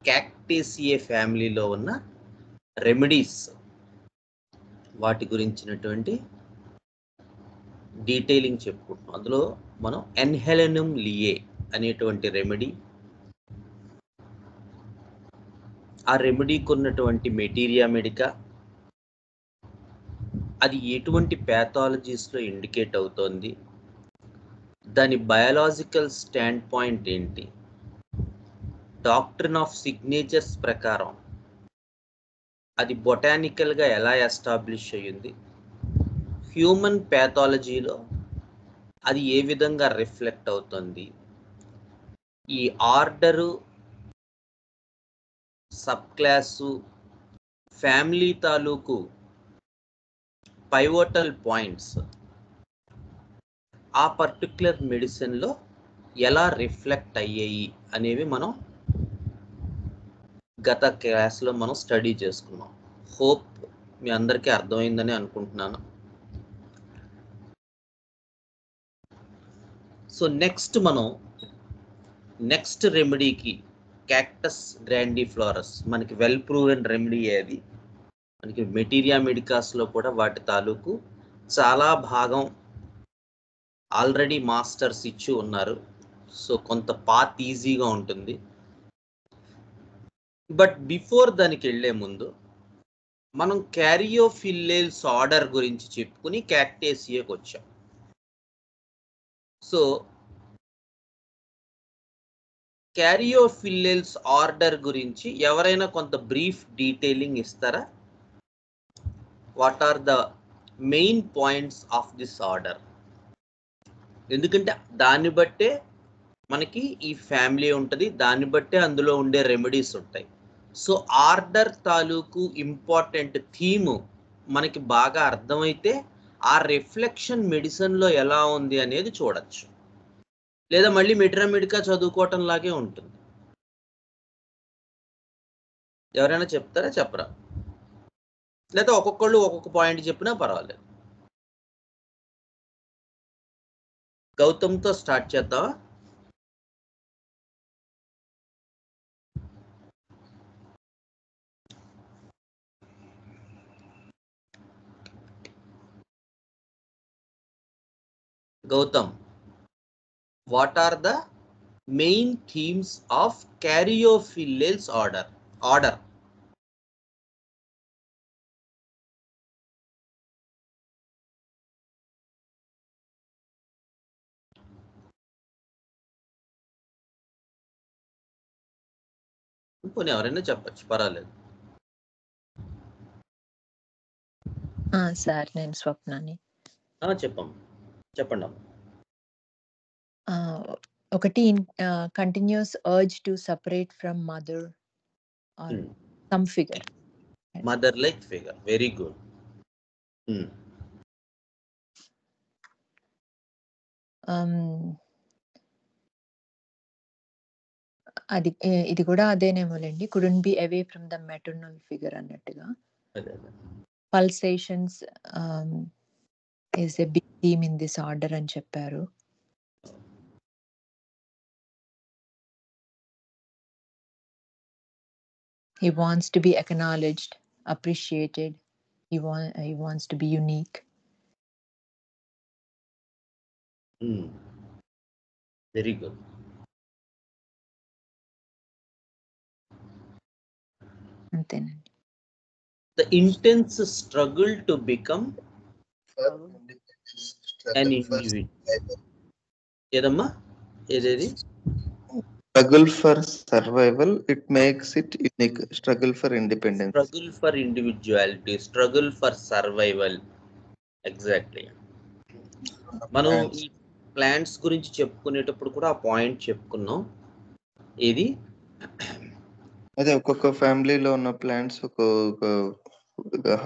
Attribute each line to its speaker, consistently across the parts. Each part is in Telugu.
Speaker 1: క్యాక్టేసియే ఫ్యామిలీలో ఉన్న రెమెడీస్ వాటి గురించినటువంటి డీటెయిలింగ్ చెప్పుకుంటున్నాం. అందులో మనం ఎన్హెలెనమ్ లియే అనేటువంటి రెమెడీ, ఆ రెమెడీకి ఉన్నటువంటి మెటీరియా మెడికా, అది ఎటువంటి ప్యాథాలజీస్లో ఇండికేట్ అవుతోంది, దాని బయాలజికల్ స్టాండ్ పాయింట్ ఏంటి, డాక్ట్రిన్ ఆఫ్ సిగ్నేచర్స్ ప్రకారం అది బొటానికల్గా ఎలా ఎస్టాబ్లిష్ అయ్యింది, హ్యూమన్ ప్యాథాలజీలో అది ఏ విధంగా రిఫ్లెక్ట్ అవుతుంది, ఈ ఆర్డరు, సబ్ క్లాసు, ఫ్యామిలీ తాలూకు పైవోటల్ పాయింట్స్ ఆ పర్టిక్యులర్ మెడిసిన్లో ఎలా రిఫ్లెక్ట్ అయ్యాయి అనేవి మనం గత క్లాస్లో మనం స్టడీ చేసుకున్నాం. హోప్ మీ అందరికీ అర్థమైందని అనుకుంటున్నాను. సో నెక్స్ట్ రెమెడీకి క్యాక్టస్ గ్రాండిఫ్లోరస్ మనకి వెల్ ప్రూవెన్ రెమెడీ ఏది, మనకి మెటీరియా మెడికాస్లో కూడా వాటి తాలూకు చాలా భాగం ఆల్రెడీ మాస్టర్స్ ఇచ్చి ఉన్నారు. సో కొంత పాత్ ఈజీగా ఉంటుంది. బట్ బిఫోర్ దానికి వెళ్ళే ముందు మనం క్యారియోఫిల్లెల్స్ ఆర్డర్ గురించి చెప్పుకుని క్యాక్టేసియాకి వచ్చాం. సో క్యారియోఫిల్లెల్స్ ఆర్డర్ గురించి ఎవరైనా కొంత బ్రీఫ్ డీటెయిలింగ్ ఇస్తారా? What are the main points of this order? ఎందుకంటే దాన్ని బట్టే మనకి ఈ ఫ్యామిలీ ఉంటుంది, దాన్ని బట్టే అందులో ఉండే రెమెడీస్ ఉంటాయి. సో ఆర్డర్ తాలూకు ఇంపార్టెంట్ థీము మనకి బాగా అర్థమైతే ఆ రిఫ్లెక్షన్ మెడిసిన్లో ఎలా ఉంది అనేది చూడొచ్చు. లేదా మళ్ళీ మెటీరియా మెడికా చదువుకోవటం లాగే ఉంటుంది. ఎవరైనా చెప్తారా, చెప్పరా? లేదా ఒక్కొక్కళ్ళు ఒక్కొక్క పాయింట్ చెప్పినా పర్వాలేదు. గౌతమ్తో స్టార్ట్ చేద్దామా? Gautam, what are the main themes of Caryophyllales order? పోనీ ఎవరైనా చెప్పచ్చు, పర్వాలేదు.
Speaker 2: సార్ నేను స్వప్నాని.
Speaker 1: చెప్పండి.
Speaker 2: ఒకటి continuous urge to separate from mother or some figure.
Speaker 1: Mother like figure, very good.
Speaker 2: అది ఇది కూడా అదేనేమోలేండి. Couldn't be away from the maternal figure అన్నట్టుగా. Pulsations is a big theme in this order అని చెప్పారు. He wants to be acknowledged, appreciated. He wants to be unique.
Speaker 1: Very good.
Speaker 2: అంతేనండి.
Speaker 1: The intense struggle to become an individual. ఏదమ్మా ఏదేది?
Speaker 3: Struggle for survival, it makes it unique. Struggle for independence.
Speaker 1: Struggle for individuality, struggle for survival. Exactly. మనం ఈ ప్లాంట్స్ గురించి చెప్పుకునేటప్పుడు కూడా ఆ పాయింట్ చెప్పుకున్నాం. ఏది?
Speaker 3: అదే ఒక్కొక్క ఫ్యామిలీలో ఉన్న ప్లాంట్స్ ఒక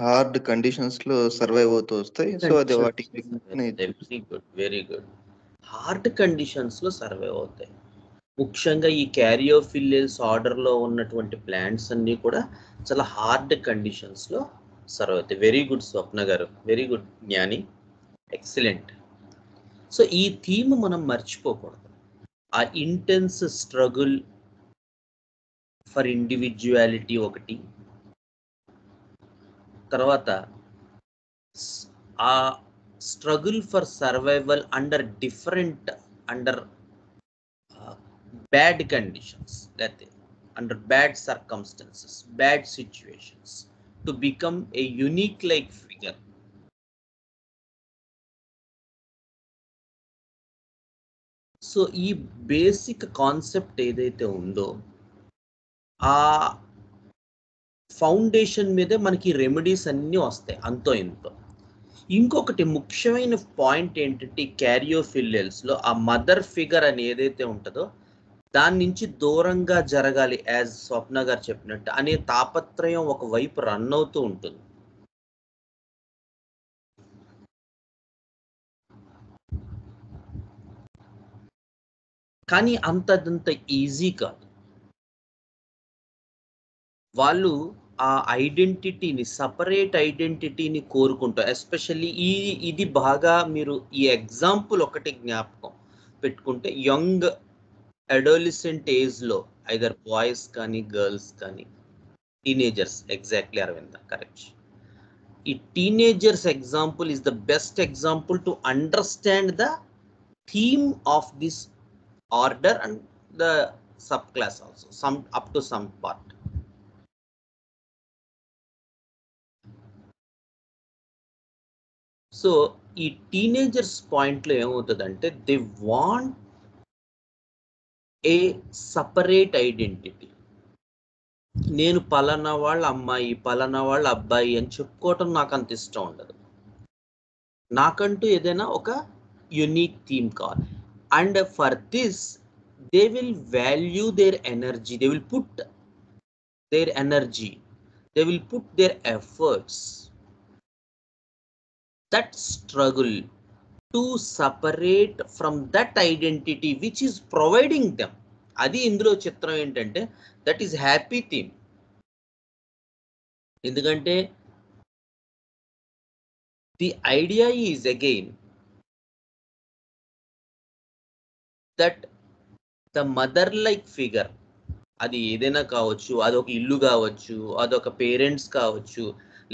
Speaker 3: హార్డ్ కండిషన్స్ లో సర్వైవ్ అవుతూ వస్తాయి. సో అది వాటికి
Speaker 1: వెరీ గుడ్. హార్డ్ కండిషన్స్ లో సర్వైవ్ అవుతాయి. ముఖ్యంగా ఈ క్యారియోఫిల్లెల్స్ ఆర్డర్లో ఉన్నటువంటి ప్లాంట్స్ అన్నీ కూడా చాలా హార్డ్ కండిషన్స్లో సర్వ్ అవుతాయి. వెరీ గుడ్ స్వప్న గారు, వెరీ గుడ్ జ్ఞాని, ఎక్సలెంట్. సో ఈ థీమ్ మనం మర్చిపోకూడదు. ఆ ఇంటెన్స్ స్ట్రగుల్ ఫర్ ఇండివిజువాలిటీ ఒకటి, తర్వాత ఆ struggle for survival under different under bad conditions, లేకపోతే under bad circumstances, bad situations, to become a unique like figure. So ఈ బేసిక్ కాన్సెప్ట్ ఏదైతే ఉందో ఆ ఫౌండేషన్ మీదే మనకి రెమెడీస్ అన్నీ వస్తాయి అంతో ఇంతో. ఇంకొకటి ముఖ్యమైన పాయింట్ ఏంటంటే క్యారియోఫిలియల్స్లో ఆ మదర్ ఫిగర్ అని ఏదైతే ఉంటుందో దాని నుంచి దూరంగా జరగాలి, యాజ్ స్వప్న గారు చెప్పినట్టు, అనే తాపత్రయం ఒకవైపు రన్ అవుతూ ఉంటుంది. కానీ అంతంత ఈజీ కాదు. వాళ్ళు ఆ ఐడెంటిటీని, సపరేట్ ఐడెంటిటీని కోరుకుంటారు. ఎస్పెషల్లీ ఇది బాగా మీరు ఈ ఎగ్జాంపుల్ ఒకటి జ్ఞాపకం పెట్టుకుంటే, యంగ్ అడోలిసెంట్ ఏజ్లో ఐదర్ బాయ్స్ కానీ గర్ల్స్ కానీ టీనేజర్స్, ఎగ్జాక్ట్లీ అరవింద కరెక్ట్, ఈ teenagers example is the best example to understand the theme of this order and the sub class also, sum up to some part. So ఈ టీనేజర్స్ పాయింట్లో ఏమవుతుందంటే they want a separate identity. నేను పలానా వాళ్ళ అమ్మాయి, పలానా వాళ్ళ అబ్బాయి అని చెప్పుకోవటం నాకు అంత ఇష్టం ఉండదు. నాకంటూ ఏదైనా ఒక యునిక్ థీమ్ కావాలి. And for this they will value there energy, they will put their energy, they will put their efforts, that struggle to separate from that identity which is providing them. అది ఇందులో చిత్రం ఏంటంటే దట్ ఈస్ హ్యాపీ థీమ్. ఎందుకంటే the idea is again that the mother like figure, అది ఏదైనా కావచ్చు, అదొక ఇల్లు కావచ్చు, అదొక పేరెంట్స్ కావచ్చు,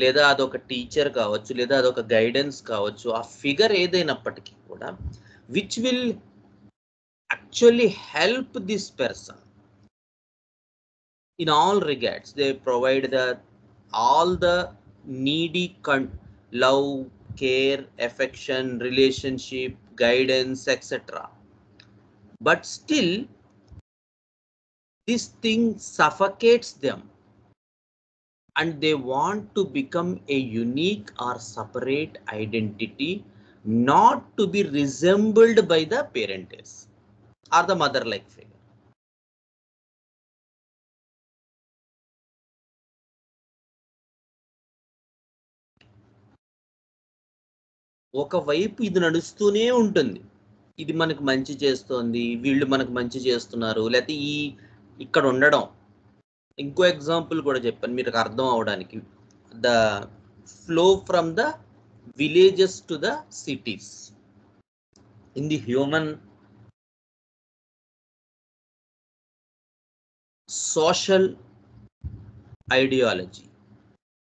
Speaker 1: లేదా అదొక టీచర్ కావచ్చు, లేదా అదొక గైడెన్స్ కావచ్చు, ఆ ఫిగర్ ఏదైనప్పటికీ కూడా which will actually help this person in all regards. They provide all the needy love, care, affection, relationship, guidance, etc. But still this thing suffocates them and they want to become a unique or separate identity, not to be resembled by the parents or the mother like figure. ఒకవైపు ఇది నడుస్తూనే ఉంటుంది, ఇది మనకు మంచి చేస్తోంది, వీళ్ళు మనకు మంచి చేస్తున్నారు, లేకపోతే ఇక్కడ ఉండడం. ఇంకో ఎగ్జాంపుల్ కూడా చెప్పాను మీకు అర్థం అవడానికి, the flow from the villages to the cities in the human social ideology,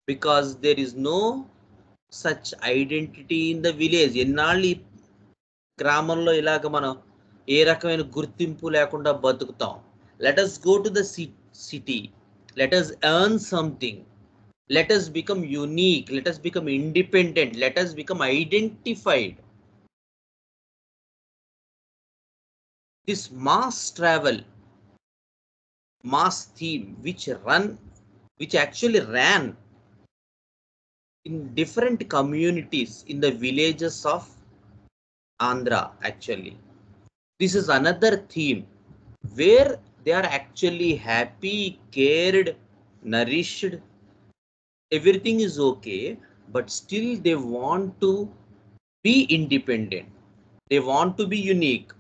Speaker 1: because there is no such identity in the village. ఎన్నాళ్ళు గ్రామంలో ఇలాగ మనం ఏ రకమైన గుర్తింపు లేకుండా బతుకుతాం. let us go to the city, let us earn something, let us become unique, let us become independent, let us become identified. This mass travel, mass theme which actually ran in different communities in the villages of Andhra. Actually this is another theme where they are actually happy, cared, nourished, everything is okay, but still they want to be independent, they want to be unique,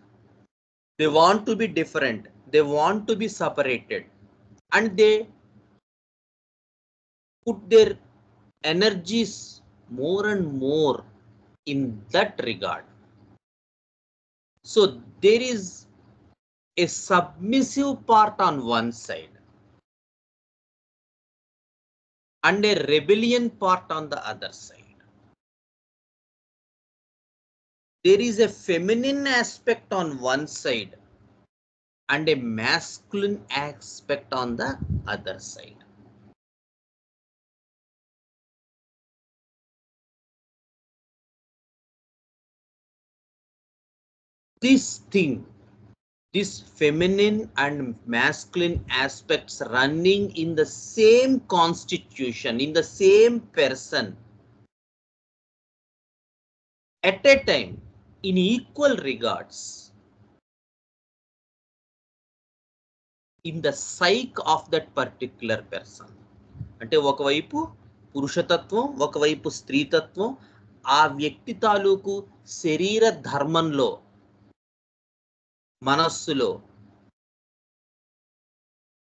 Speaker 1: they want to be different, they want to be separated, and they put their energies more and more in that regard. So there is a submissive part on one side and a rebellion part on the other side. There is a feminine aspect on one side and a masculine aspect on the other side. This thing, this feminine and masculine aspects running in the same constitution, in the same person, at a time, in equal regards, in the psyche of that particular person. అంటే ఒకవైపు పురుషతత్వం, ఒకవైపు స్త్రీతత్వం, ఆ వ్యక్తి తాలూకు శరీర ధర్మంలో, మనస్సులో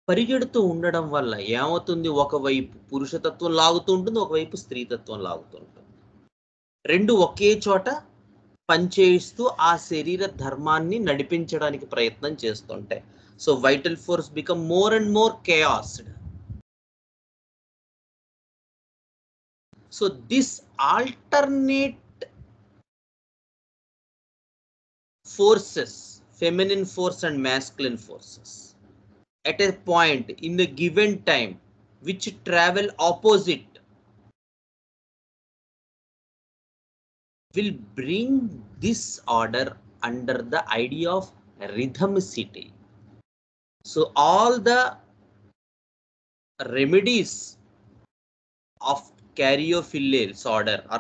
Speaker 1: పరిగెడుతూ ఉండడం వల్ల ఏమవుతుంది, ఒకవైపు పురుషతత్వం లాగుతూ ఉంటుంది, ఒకవైపు స్త్రీతత్వం లాగుతూ ఉంటుంది. రెండు ఒకే చోట పనిచేస్తూ ఆ శరీర ధర్మాన్ని నడిపించడానికి ప్రయత్నం చేస్తుంటాయి. So vital force become more and more chaosed. So this alternate forces, feminine force and masculine forces, at a point in a given time which travel opposite, will bring this order under the idea of rhythmicity. So all the remedies of Caryophyllales order or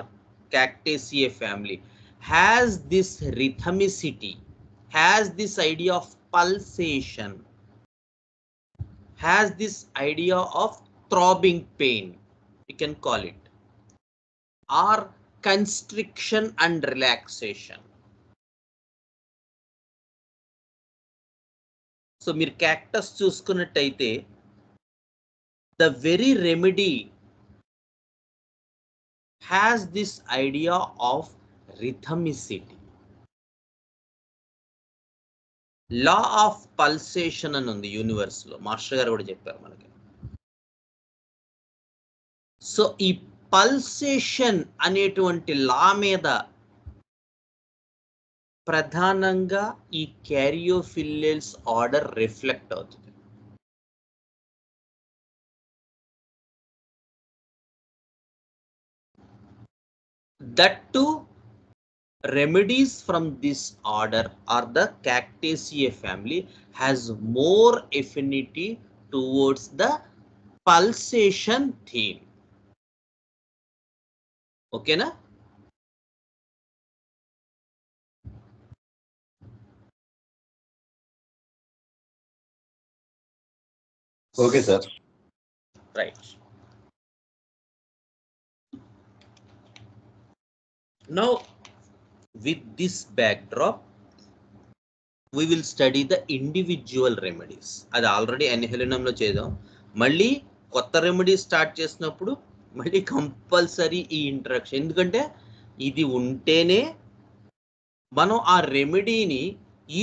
Speaker 1: Cactaceae family has this rhythmicity, has this idea of pulsation, has this idea of throbbing pain, you can call it, or constriction and relaxation. So మీరు క్యాక్టస్ చూసుకున్నట్టయితే the very remedy has this idea of rhythmicity. Law of pulsation అని ఉంది యూనివర్స్ లో, మాస్టర్ గారు కూడా చెప్పారు మనకి. సో ఈ పల్సేషన్ అనేటువంటి లా మీద ప్రధానంగా ఈ క్యారియోఫిల్లెల్స్ ఆర్డర్ రిఫ్లెక్ట్ అవుతుంది. That too, remedies from this order or the Cactaceae family has more affinity towards the pulsation theme. Okay na?
Speaker 4: Okay, sir.
Speaker 1: Right. Now, with this backdrop, we will study the individual remedies. అది ఆల్రెడీ ఎన్హెలినంలో చేద్దాం. మళ్ళీ కొత్త రెమెడీ స్టార్ట్ చేసినప్పుడు మళ్ళీ కంపల్సరీ ఈ ఇంట్రడక్షన్, ఎందుకంటే ఇది ఉంటేనే మనం ఆ రెమెడీని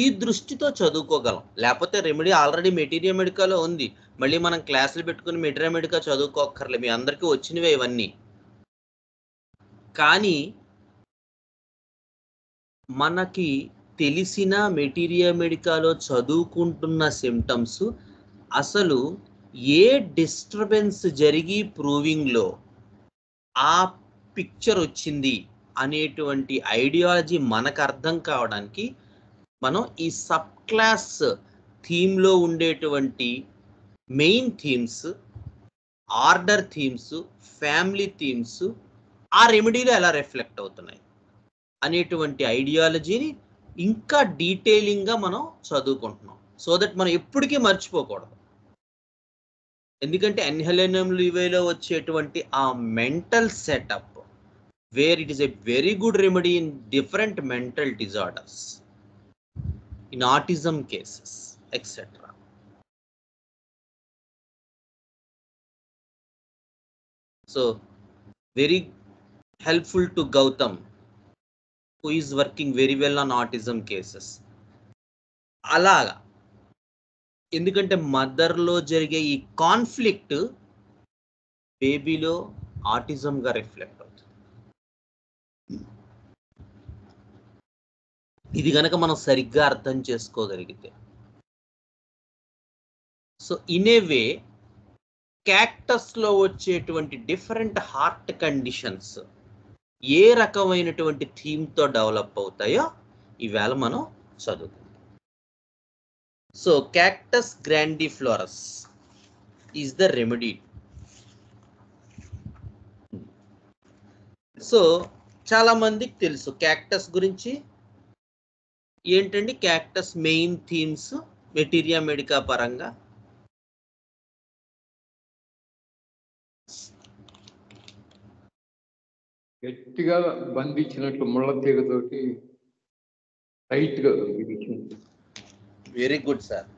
Speaker 1: ఈ దృష్టితో చదువుకోగలం. లేకపోతే రెమెడీ ఆల్రెడీ మెటీరియా మెడికాలో ఉంది, మళ్ళీ మనం క్లాసులు పెట్టుకుని మెటీరియా మెడికా చదువుకోక్కర్లే, మీ అందరికీ వచ్చినవే ఇవన్నీ. కానీ మనకి తెలిసిన మెటీరియా మెడికాలో చదువుకుంటున్న సిమ్టమ్స్ అసలు ఏ డిస్టర్బెన్స్ జరిగి ప్రూవింగ్లో ఆ పిక్చర్ వచ్చింది అనేటువంటి ఐడియాలజీ మనకు అర్థం కావడానికి మనం ఈ సబ్ క్లాస్ థీమ్లో ఉండేటువంటి main themes, order themes, family themes ఆ రెమెడీలో ఎలా రిఫ్లెక్ట్ అవుతున్నాయి అనేటువంటి ఐడియాలజీని ఇంకా డీటెయిలింగ్గా మనం చదువుకుంటున్నాం. సో దట్ మనం ఎప్పటికీ మర్చిపోకూడదు. ఎందుకంటే ఎన్హెలినంలో ఇవేలో వచ్చేటువంటి ఆ mental setup where it is a very good remedy in different mental disorders, in autism cases etcetera. So very helpful to Gautam, who is working very well on autism cases. అలాగా, ఎందుకంటే మదర్లో జరిగే ఈ కాన్ఫ్లిక్ట్ బేబీలో ఆటిజంగా రిఫ్లెక్ట్ అవుతుంది. ఇది గనక మనం సరిగ్గా అర్థం చేసుకోగలిగితే. So in a way cactus లో వచ్చేటువంటి డిఫరెంట్ హార్ట్ కండిషన్స్ ఏ రకమైనటువంటి థీమ్ తో డెవలప్ అవుతాయో ఈవేళ మనం చదువుకుందాం. So cactus grandiflorus is the remedy. So చాలా మందికి తెలుసు క్యాక్టస్ గురించి ఏంటండి. Cactus main themes materia medica పరంగా
Speaker 5: గట్టిగా బంధించినట్లు ముళ్ళ తీగతోటి టైట్ గా.
Speaker 1: Very good sir.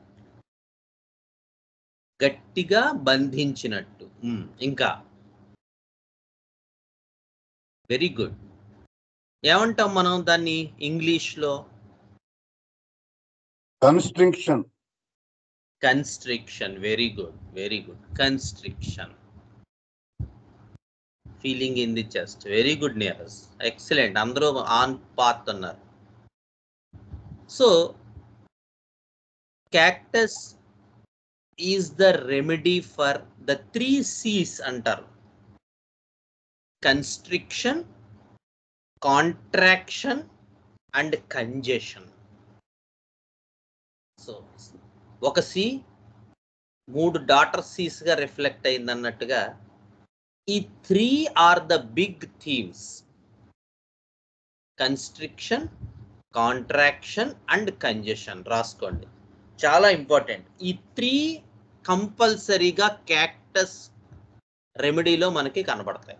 Speaker 1: గట్టిగా బంధించినట్టు. ఇంకా వెరీ గుడ్. ఏమంటాం మనం దాన్ని ఇంగ్లీష్ లో?
Speaker 4: Constriction.
Speaker 1: Constriction. Very good, very good. Constriction. Feeling in the chest. Very good nearest. Excellent. అందరూ ఆన్ పాత్ ఉన్నారు. So cactus is the remedy for the 3 C's అంటారు. Constriction, contraction and congestion. So ఒక సి 3 డాటర్ సీస్ గా రిఫ్లెక్ట్ అయింది అన్నట్టుగా ఈ 3 are the big themes. Constriction, contraction and congestion. రాసుకోండి, చాలా ఇంపార్టెంట్. ఈ 3 కంపల్సరీగా క్యాక్టస్ రెమెడీలో మనకి కనబడతాయి.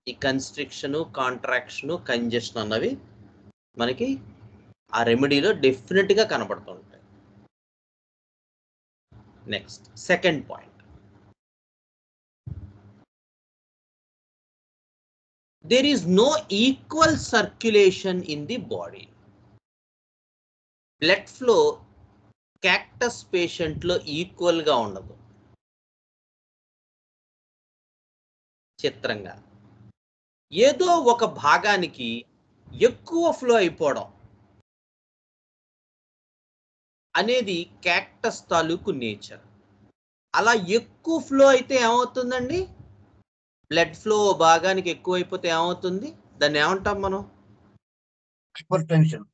Speaker 1: ఈ కన్స్ట్రిక్షను, కాంట్రాక్షను, కంజెషన్ అన్నవి మనకి ఆ రెమెడీలో డెఫినెట్గా కనబడుతుంటాయి. Next second point. There is no equal circulation in the body. Blood flow cactus patient లో ఈక్వల్ గా ఉండదు. చిత్రంగా ఏదో ఒక భాగానికి ఎక్కువ ఫ్లో అయిపోవడం అనేది క్యాక్టస్ తాలూకు నేచర్. అలా ఎక్కువ ఫ్లో అయితే ఏమవుతుందండి? బ్లడ్ ఫ్లో భాగానికి ఎక్కువైపోతే ఏమవుతుంది? దాన్ని ఏమంటాం మనం?
Speaker 4: Hyper tension.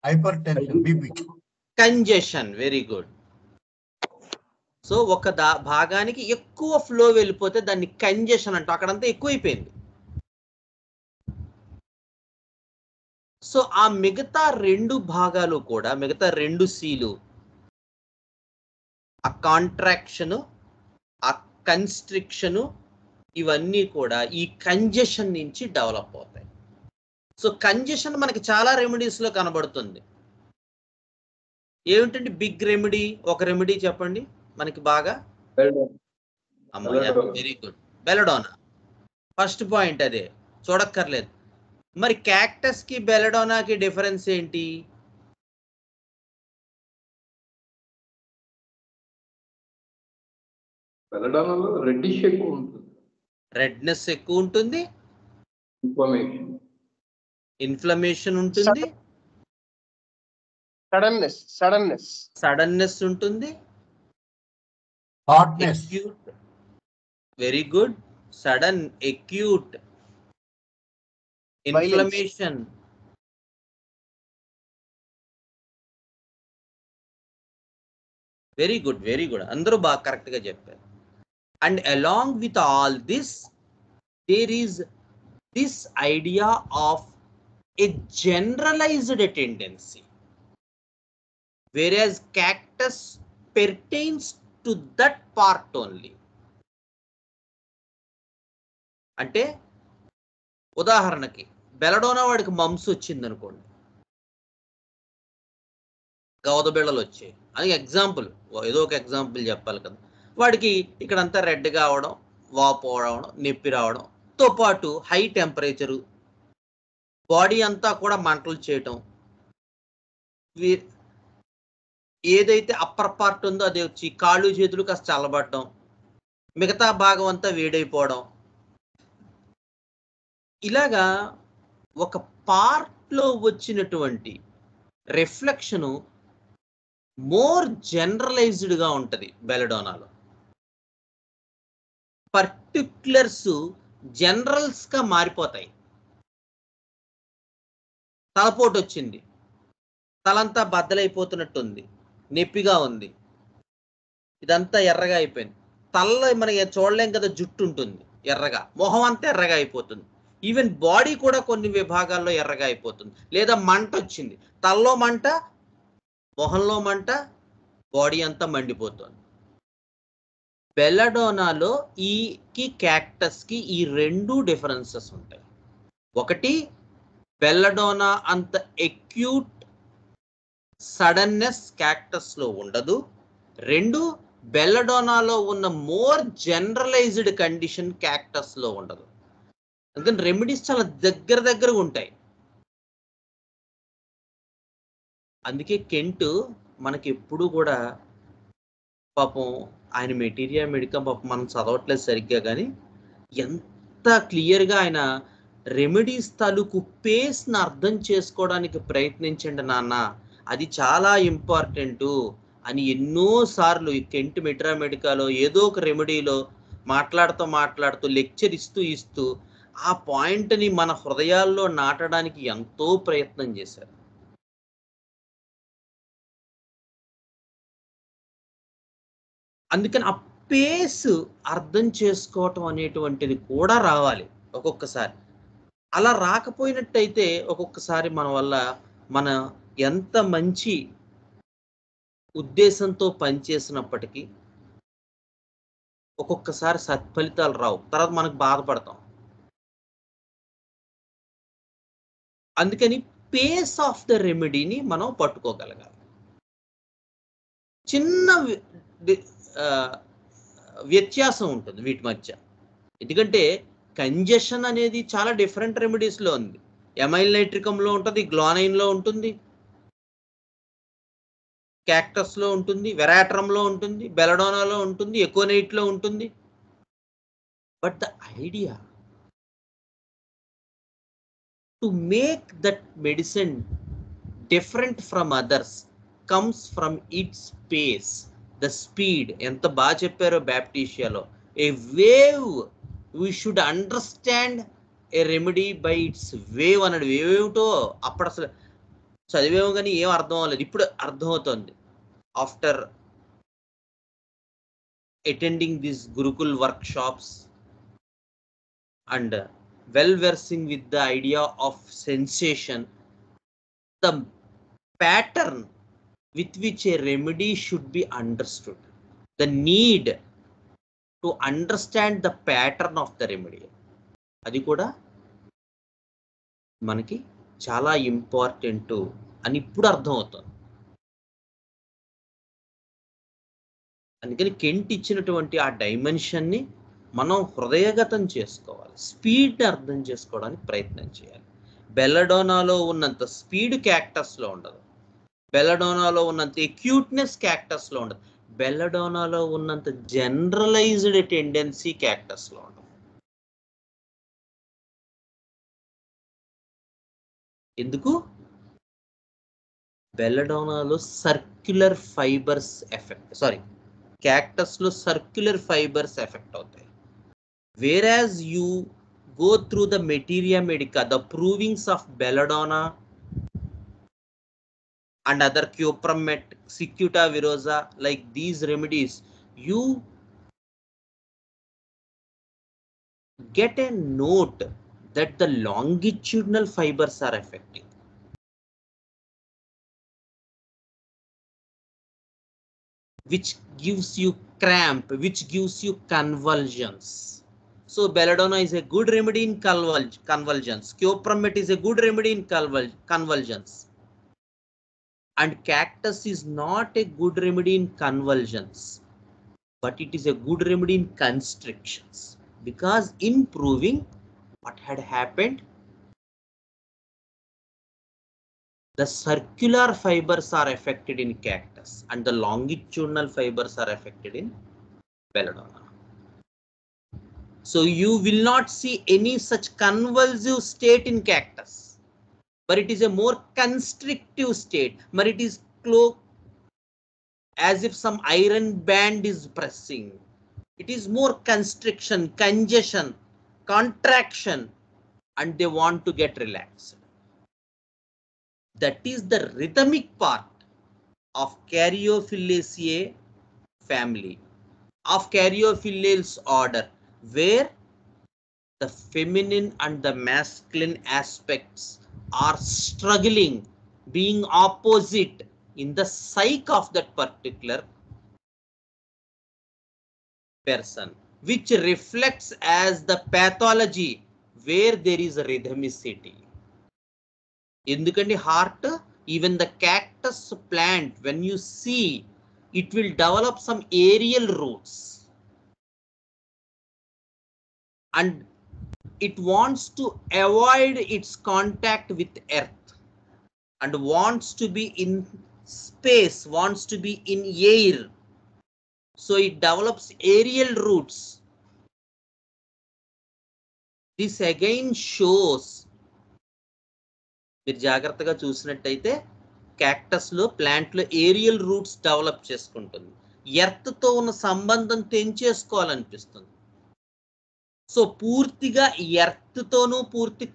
Speaker 4: Hyper tension, BP.
Speaker 1: Congestion. Very good. So ఒక భాగానికి ఎక్కువ ఫ్లో వెళ్ళిపోతే దాన్ని కంజెషన్ అంటాం. అక్కడంతా ఎక్కువైపోయింది. సో ఆ మిగతా 2 భాగాలు కూడా, మిగతా 2 సీలు, ఆ కాంట్రాక్షను, ఆ కన్స్ట్రిక్షను, ఇవన్నీ కూడా ఈ కంజెషన్ నుంచి డెవలప్ అవుతాయి. సో కంజెషన్ మనకి చాలా రెమెడీస్ లో కనబడుతుంది. ఏమిటండి బిగ్ రెమెడీ? ఒక రెమెడీ చెప్పండి మనకి బాగా. Very good. Belladonna. First point అదే, చూడక్కర్లేదు. మరి క్యాక్టస్ కి బెలడోనాకి డిఫరెన్స్ ఏంటి?
Speaker 5: బెలడోనాలో రెడ్డిష్ ఎక్కువ ఉంటుంది,
Speaker 1: రెడ్నెస్ ఎక్కువ ఉంటుంది, ఇన్ఫ్లమేషన్ ఉంటుంది, సడన్నెస్ ఉంటుంది,
Speaker 4: hotness.
Speaker 1: Very good. Sudden, acute, inflammation. Very good, very good. అందరూ బాగా కరెక్ట్ గా చెప్పారు. And along with all this there is this idea of a generalized tendency, whereas cactus pertains to that part only. అంటే ఉదాహరణకి బెలడోనా వాడికి మమ్స్ వచ్చింది అనుకోండి, గవద బిళ్ళలు వచ్చాయి అని ఎగ్జాంపుల్, ఏదో ఒక ఎగ్జాంపుల్ చెప్పాలి కదా. వాడికి ఇక్కడంతా రెడ్గా అవడం, వాపు అవడం, నొప్పి రావడంతో పాటు హై టెంపరేచరు, బాడీ అంతా కూడా మంటలు చేయటం, ఏదైతే అప్పర్ పార్ట్ ఉందో అది వచ్చి కాళ్ళు చేతులు కాస్త చల్లబడడం, మిగతా భాగం అంతా వేడైపోవడం, ఇలాగా ఒక పార్ట్లో వచ్చినటువంటి రిఫ్లెక్షను మోర్ జనరలైజ్డ్గా ఉంటుంది బెలడోనాలో. పర్టిక్యులర్స్ జనరల్స్గా మారిపోతాయి. తలపోటు వచ్చింది, తలంతా బద్దలైపోతున్నట్టుంది, నొప్పిగా ఉంది, ఇదంతా ఎర్రగా అయిపోయింది. తలలో మనకి చూడలేం కదా, జుట్టు ఉంటుంది ఎర్రగా, మొహం అంతా ఎర్రగా అయిపోతుంది. ఈవెన్ బాడీ కూడా కొన్ని విభాగాల్లో ఎర్రగా అయిపోతుంది. లేదా మంట వచ్చింది, తలలో మంట, మొహంలో మంట, బాడీ అంతా మండిపోతుంది. బెల్లడోనాలో ఈ క్యాక్టస్కి ఈ రెండు డిఫరెన్సెస్ ఉంటాయి. ఒకటి, బెల్లడోనా అంత ఎక్యూట్ సడన్నెస్ క్యాక్టస్లో ఉండదు. రెండు, బెల్లడోనాలో ఉన్న మోర్ జనరలైజ్డ్ కండిషన్ క్యాక్టస్లో ఉండదు. అందుకని రెమెడీస్ చాలా దగ్గరగా ఉంటాయి. అందుకే కెంట్ మనకి ఎప్పుడు కూడా పాపం ఆయన మెటీరియా మెడికా పాపం మనం చదవట్లేదు సరిగ్గా, కానీ ఎంత క్లియర్గా ఆయన రెమెడీస్ తాలూకు పేస్ని అర్థం చేసుకోవడానికి ప్రయత్నించండి నాన్న, అది చాలా ఇంపార్టెంటు అని ఎన్నోసార్లు ఈ కెంట్ మెటీరియా మెడికాలో ఏదో ఒక రెమెడీలో మాట్లాడుతూ లెక్చర్ ఇస్తూ ఆ పాయింట్ని మన హృదయాల్లో నాటడానికి ఎంతో ప్రయత్నం చేశారు. అందుకని ఆ పేస్ అర్థం చేసుకోవటం అనేటువంటిది కూడా రావాలి ఒక్కొక్కసారి. అలా రాకపోయినట్టయితే ఒక్కొక్కసారి మన వల్ల మన ఎంత మంచి ఉద్దేశంతో పనిచేసినప్పటికీ ఒక్కొక్కసారి సత్ఫలితాలు రావు, తర్వాత మనకు బాధపడతాం. అందుకని పేస్ ఆఫ్ ద రెమెడీని మనం పట్టుకోగలగాలి. చిన్న వ్యత్యాసం ఉంటుంది వీటి మధ్య. ఎందుకంటే కంజెషన్ అనేది చాలా డిఫరెంట్ రెమెడీస్లో ఉంది. ఎమైల్ నైట్రికంలో ఉంటుంది, గ్లోనైన్లో ఉంటుంది, క్యాక్టస్లో ఉంటుంది, వెరాట్రంలో ఉంటుంది, బెలడోనాలో ఉంటుంది, ఎకోనైట్లో ఉంటుంది. But the idea to make that medicine different from others comes from its pace, the speed. ఎంత బాగా చెప్పారో బ్యాప్టిషియాలో, a wave, we should understand a remedy by its wave అన్నాడు. వేవ్ ఏమిటో అప్పుడు అసలు చదివేమో కానీ ఏం అర్థం అవ్వలేదు, ఇప్పుడు అర్థమవుతుంది. After attending this Gurukul workshops and well versing with the idea of sensation, the pattern with which a remedy should be understood, the need to understand the pattern of the remedy, అది కూడా మనకి చాలా ఇంపార్టెంట్ అని ఇప్పుడు అర్థమవుతుంది. అందుకని కెంట్ ఇచ్చినటువంటి ఆ డైమెన్షన్ని మనం హృదయగతం చేసుకోవాలి, స్పీడ్ అర్థం చేసుకోవడానికి ప్రయత్నం చేయాలి. బెల్లడోనాలో ఉన్నంత స్పీడ్ క్యాక్టస్లో ఉండదు, బెల్లడోనాలో ఉన్నంత ఎక్యూట్నెస్ క్యాక్టస్లో ఉండదు, బెల్లడోనాలో ఉన్నంత జనరలైజ్డ్ టెండెన్సీ క్యాక్టస్లో ఉండదు. ఎందుకు? బెల్లడోనాలో సర్క్యులర్ ఫైబర్స్ ఎఫెక్ట్, క్యాక్టస్లో సర్క్యులర్ ఫైబర్స్ ఎఫెక్ట్ అవుతాయి. Whereas you go through the materia medica, the provings of belladonna and other cupromet, cicuta virosa, like these remedies, you get a note that the longitudinal fibers are affecting. Which gives you cramp, which gives you convulsions. So belladonna is a good remedy in convulsions. Cupromet is a good remedy in convulsions. And cactus is not a good remedy in convulsions, but it is a good remedy in constrictions. Because in proving what had happened, the circular fibers are affected in cactus and the longitudinal fibers are affected in belladonna. So you will not see any such convulsive state in cactus, but it is a more constrictive state. But it is close as if some iron band is pressing. It is more constriction, congestion, contraction, and they want to get relaxed. That is the rhythmic part of Caryophyllaceae family, of Caryophyllales order, where the feminine and the masculine aspects are struggling, being opposite in the psyche of that particular person, which reflects as the pathology where there is rhythmicity. ఎందుకంటే heart, even the cactus plant, when you see, it will develop some aerial roots and it wants to avoid its contact with earth and wants to be in space, wants to be in air. So it develops aerial roots. This again shows, మీరు జాగ్రత్తగా చూసినట్టయితే క్యాక్టస్ లో ప్లాంట్ లో ఏరియల్ రూట్స్ డెవలప్ చేసుకుంటుంది. ఎర్త్ తో ఉన్న సంబంధం తెంచేసుకోవాలనిపిస్తుంది. సో పూర్తిగా ఎర్త్ తోనూ పూర్తి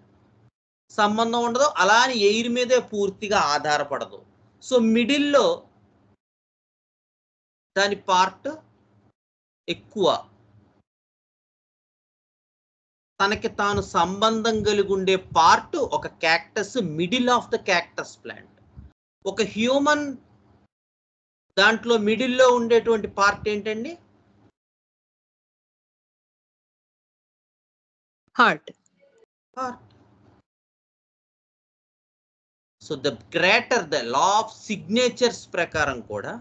Speaker 1: సంబంధం ఉండదు, అలానే ఎయిర్ మీదే పూర్తిగా ఆధారపడదు. సో మిడిల్లో దాని పార్ట్ ఎక్కువ తనకి తాను సంబంధం కలిగి ఉండే పార్ట్ ఒక cactus, middle of the cactus plant. ఒక హ్యూమన్ దాంట్లో మిడిల్లో ఉండేటువంటి పార్ట్ ఏంటండి?
Speaker 2: Heart.
Speaker 1: So the greater the law of signatures ప్రకారం కూడా,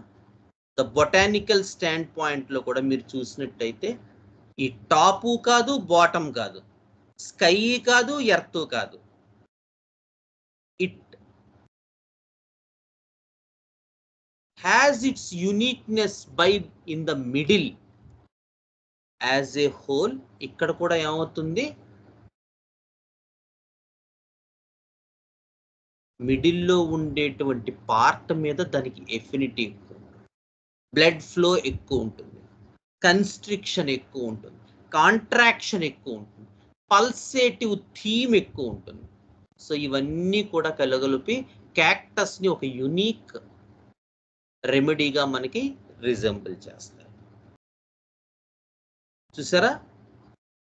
Speaker 1: ద బొటానికల్ స్టాండ్ పాయింట్ లో కూడా మీరు చూసినట్టయితే ఈ టాపు కాదు, బాటమ్ కాదు, స్కై కాదు, ఎర్త్ కాదు, it has its uniqueness by in the middle as a whole. ఇక్కడ కూడా ఏమవుతుంది, మిడిల్లో ఉండేటువంటి పార్ట్ మీద దానికి ఎఫినిటీ ఎక్కువ ఉంటుంది, బ్లడ్ ఫ్లో ఎక్కువ ఉంటుంది, కన్స్ట్రిక్షన్ ఎక్కువ ఉంటుంది, కాంట్రాక్షన్ ఎక్కువ ఉంటుంది, పల్సేటివ్ థీమ్ ఎక్కువ ఉంటుంది. సో ఇవన్నీ కూడా కలగలిపి క్యాక్టస్ ని ఒక యునిక్ రెమెడీగా మనకి రిజెంబుల్ చేస్తాయి. చూసారా,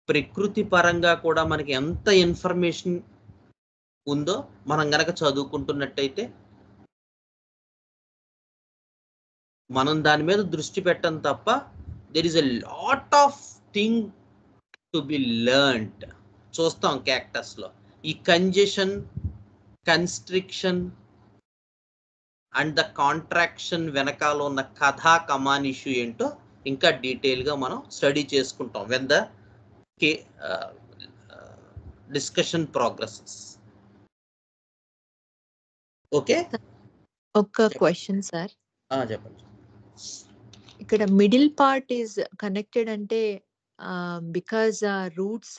Speaker 1: ప్రకృతి పరంగా కూడా మనకి ఎంత ఇన్ఫర్మేషన్ ఉందో మనం గనక చదువుకుంటున్నట్టయితే మనం దాని మీద దృష్టి పెట్టం తప్ప there is a lot of thing to be learned. చూస్తాం క్యాక్టస్ లో ఈ congestion, constriction and the contraction వెనకాల ఉన్న కథా కమాన్ ఇష్యూ ఏంటో ఇంకా డీటెయిల్ గా మనం స్టడీ చేసుకుంటాం when the discussion progresses. Okay,
Speaker 2: ఒక క్వశ్చన్ సార్.
Speaker 1: చెప్పండి.
Speaker 2: ఇక్కడ మిడిల్ పార్ట్ ఈజ్ కనెక్టెడ్ అంటే బికాజ్ రూట్స్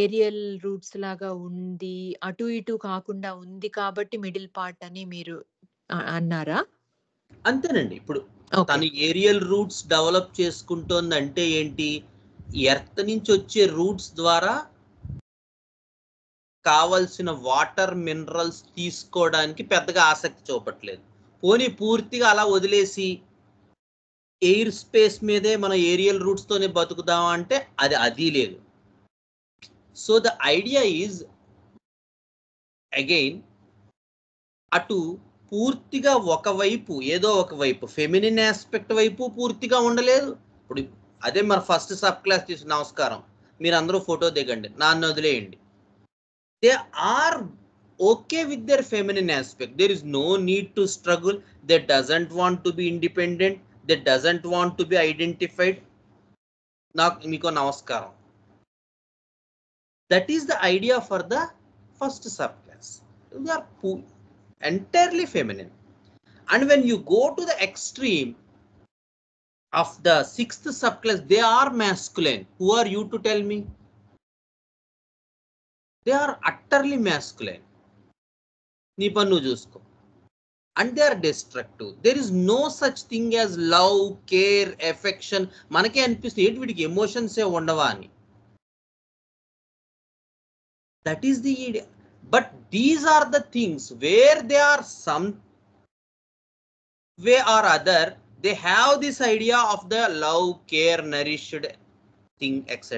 Speaker 2: ఏరియల్ రూట్స్ లాగా ఉంది, అటు ఇటు కాకుండా ఉంది కాబట్టి మిడిల్ పార్ట్ అని మీరు అన్నారా?
Speaker 1: అంతేనండి. ఇప్పుడు తను ఏరియల్ రూట్స్ డెవలప్ చేసుకుంటోంది అంటే ఏంటి, ఎర్త్ నుంచి వచ్చే రూట్స్ ద్వారా కావలసిన వాటర్ మినరల్స్ తీసుకోవడానికి పెద్దగా ఆసక్తి చూపట్లేదు. పోనీ పూర్తిగా అలా వదిలేసి ఎయిర్ స్పేస్ మీదే మనం ఏరియల్ రూట్స్ తోనే బతుకుదాం అంటే అది లేదు. So the idea is again అటు పూర్తిగా ఒకవైపు ఏదో ఒకవైపు ఫెమినిన్ ఆస్పెక్ట్ వైపు పూర్తిగా ఉండలేదు. ఇప్పుడు అదే మన ఫస్ట్ సబ్ క్లాస్ తీసి నమస్కారం, మీరు అందరూ ఫోటో దిగండి, నన్ను వదిలేయండి. They are okay with their feminine aspect. There is no need to struggle. They doesn't want to be independent. They doesn't want to be identified. Meeko namaskaram. That is the idea for the first subclass. They are entirely feminine. And when you go to the extreme of the sixth subclass, they are masculine. Who are you to tell me? They are utterly masculine. నీ పని నువ్వు చూసుకో. And they are destructive. There is no such thing as love, care, affection. మనకే అనిపిస్తుంది ఏంటి వీడికి ఎమోషన్స్ ఏ ఉండవా అని. That is the idea. But these are the things where they are some way or other, they have this idea of the love, care, nourished thing, etc.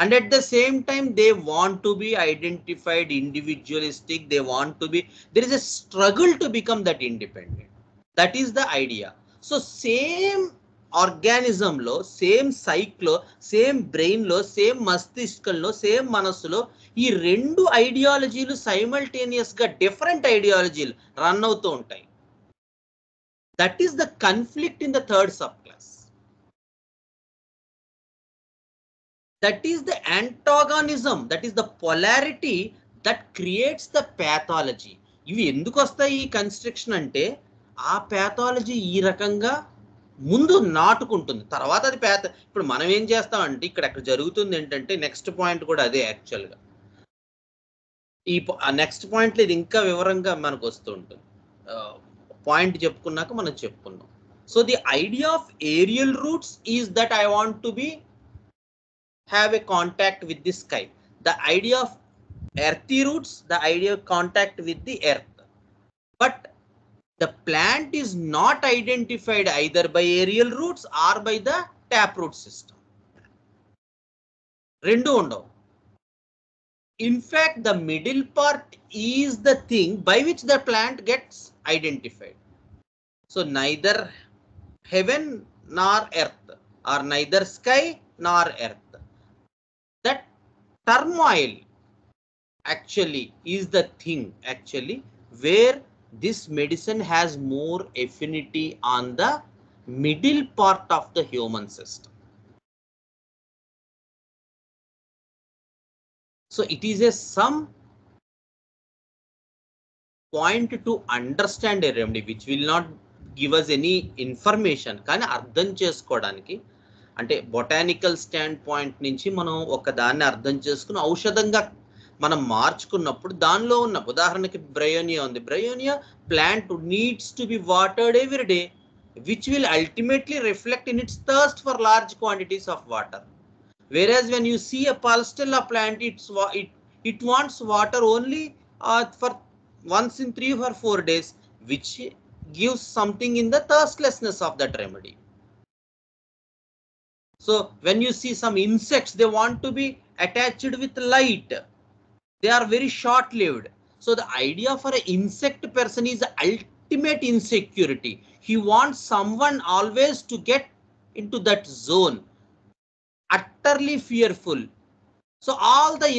Speaker 1: And at the same time, they want to be identified, individualistic. They want to be, there is a struggle to become that independent. That is the idea. So same organism lo, same psyche lo, same brain lo, same మస్తిష్కం లో, same మనస్సులో ఈ రెండు ఐడియాలజీలు సైమల్టేనియస్ గా డిఫరెంట్ ఐడియాలజీలు రన్ అవుతూ ఉంటాయి. That is the conflict in the third subclass. That is the antagonism, that is the polarity that creates the pathology. ఇవి ఎందుకు వస్తాయి ఈ కన్స్ట్రక్షన్ అంటే ఆ పాథాలజీ ఈ రకంగా ముందు నాటుకుంటుంది, తర్వాత అది ఇప్పుడు మనం ఏం చేస్తామంటే ఇక్కడ జరుగుతుంది ఏంటంటే నెక్స్ట్ పాయింట్ కూడా అదే యాక్చువల్గా. ఈ నెక్స్ట్ పాయింట్లో ఇది ఇంకా వివరంగా మనకు వస్తూ ఉంటుంది. పాయింట్ చెప్పుకున్నాక మనం చెప్పుకున్నాం. So the idea of aerial roots is that I want to be have a contact with the sky. The idea of earthy roots, the idea of contact with the earth. But the plant is not identified either by aerial roots or by the taproot system. Rendu undavu. In fact, the middle part is the thing by which the plant gets identified. So neither heaven nor earth, or neither sky nor earth. That turmoil actually is the thing actually where this medicine has more affinity on the middle part of the human system. So it is a some point to understand a remedy which will not give us any information, కానీ అర్థం చేసుకోవడానికి అంటే బొటానికల్ స్టాండ్ పాయింట్ నుంచి మనం ఒక దాన్ని అర్థం చేసుకుని ఔషధంగా మనం మార్చుకున్నప్పుడు దానిలో ఉన్న ఉదాహరణకి బ్రయోనియా ఉంది. Bryonia plant needs to be watered every day, which will ultimately reflect in its thirst for large quantities of water. Whereas when you see a pulsatilla plant, it wants water only for once in 3 or 4 days, which gives something in the thirstlessness of that remedy. So when you see some insects, they want to be attached with light. They are very short lived. So the idea for an insect person is ultimate insecurity. He wants someone always to get into that zone, utterly fearful. So all the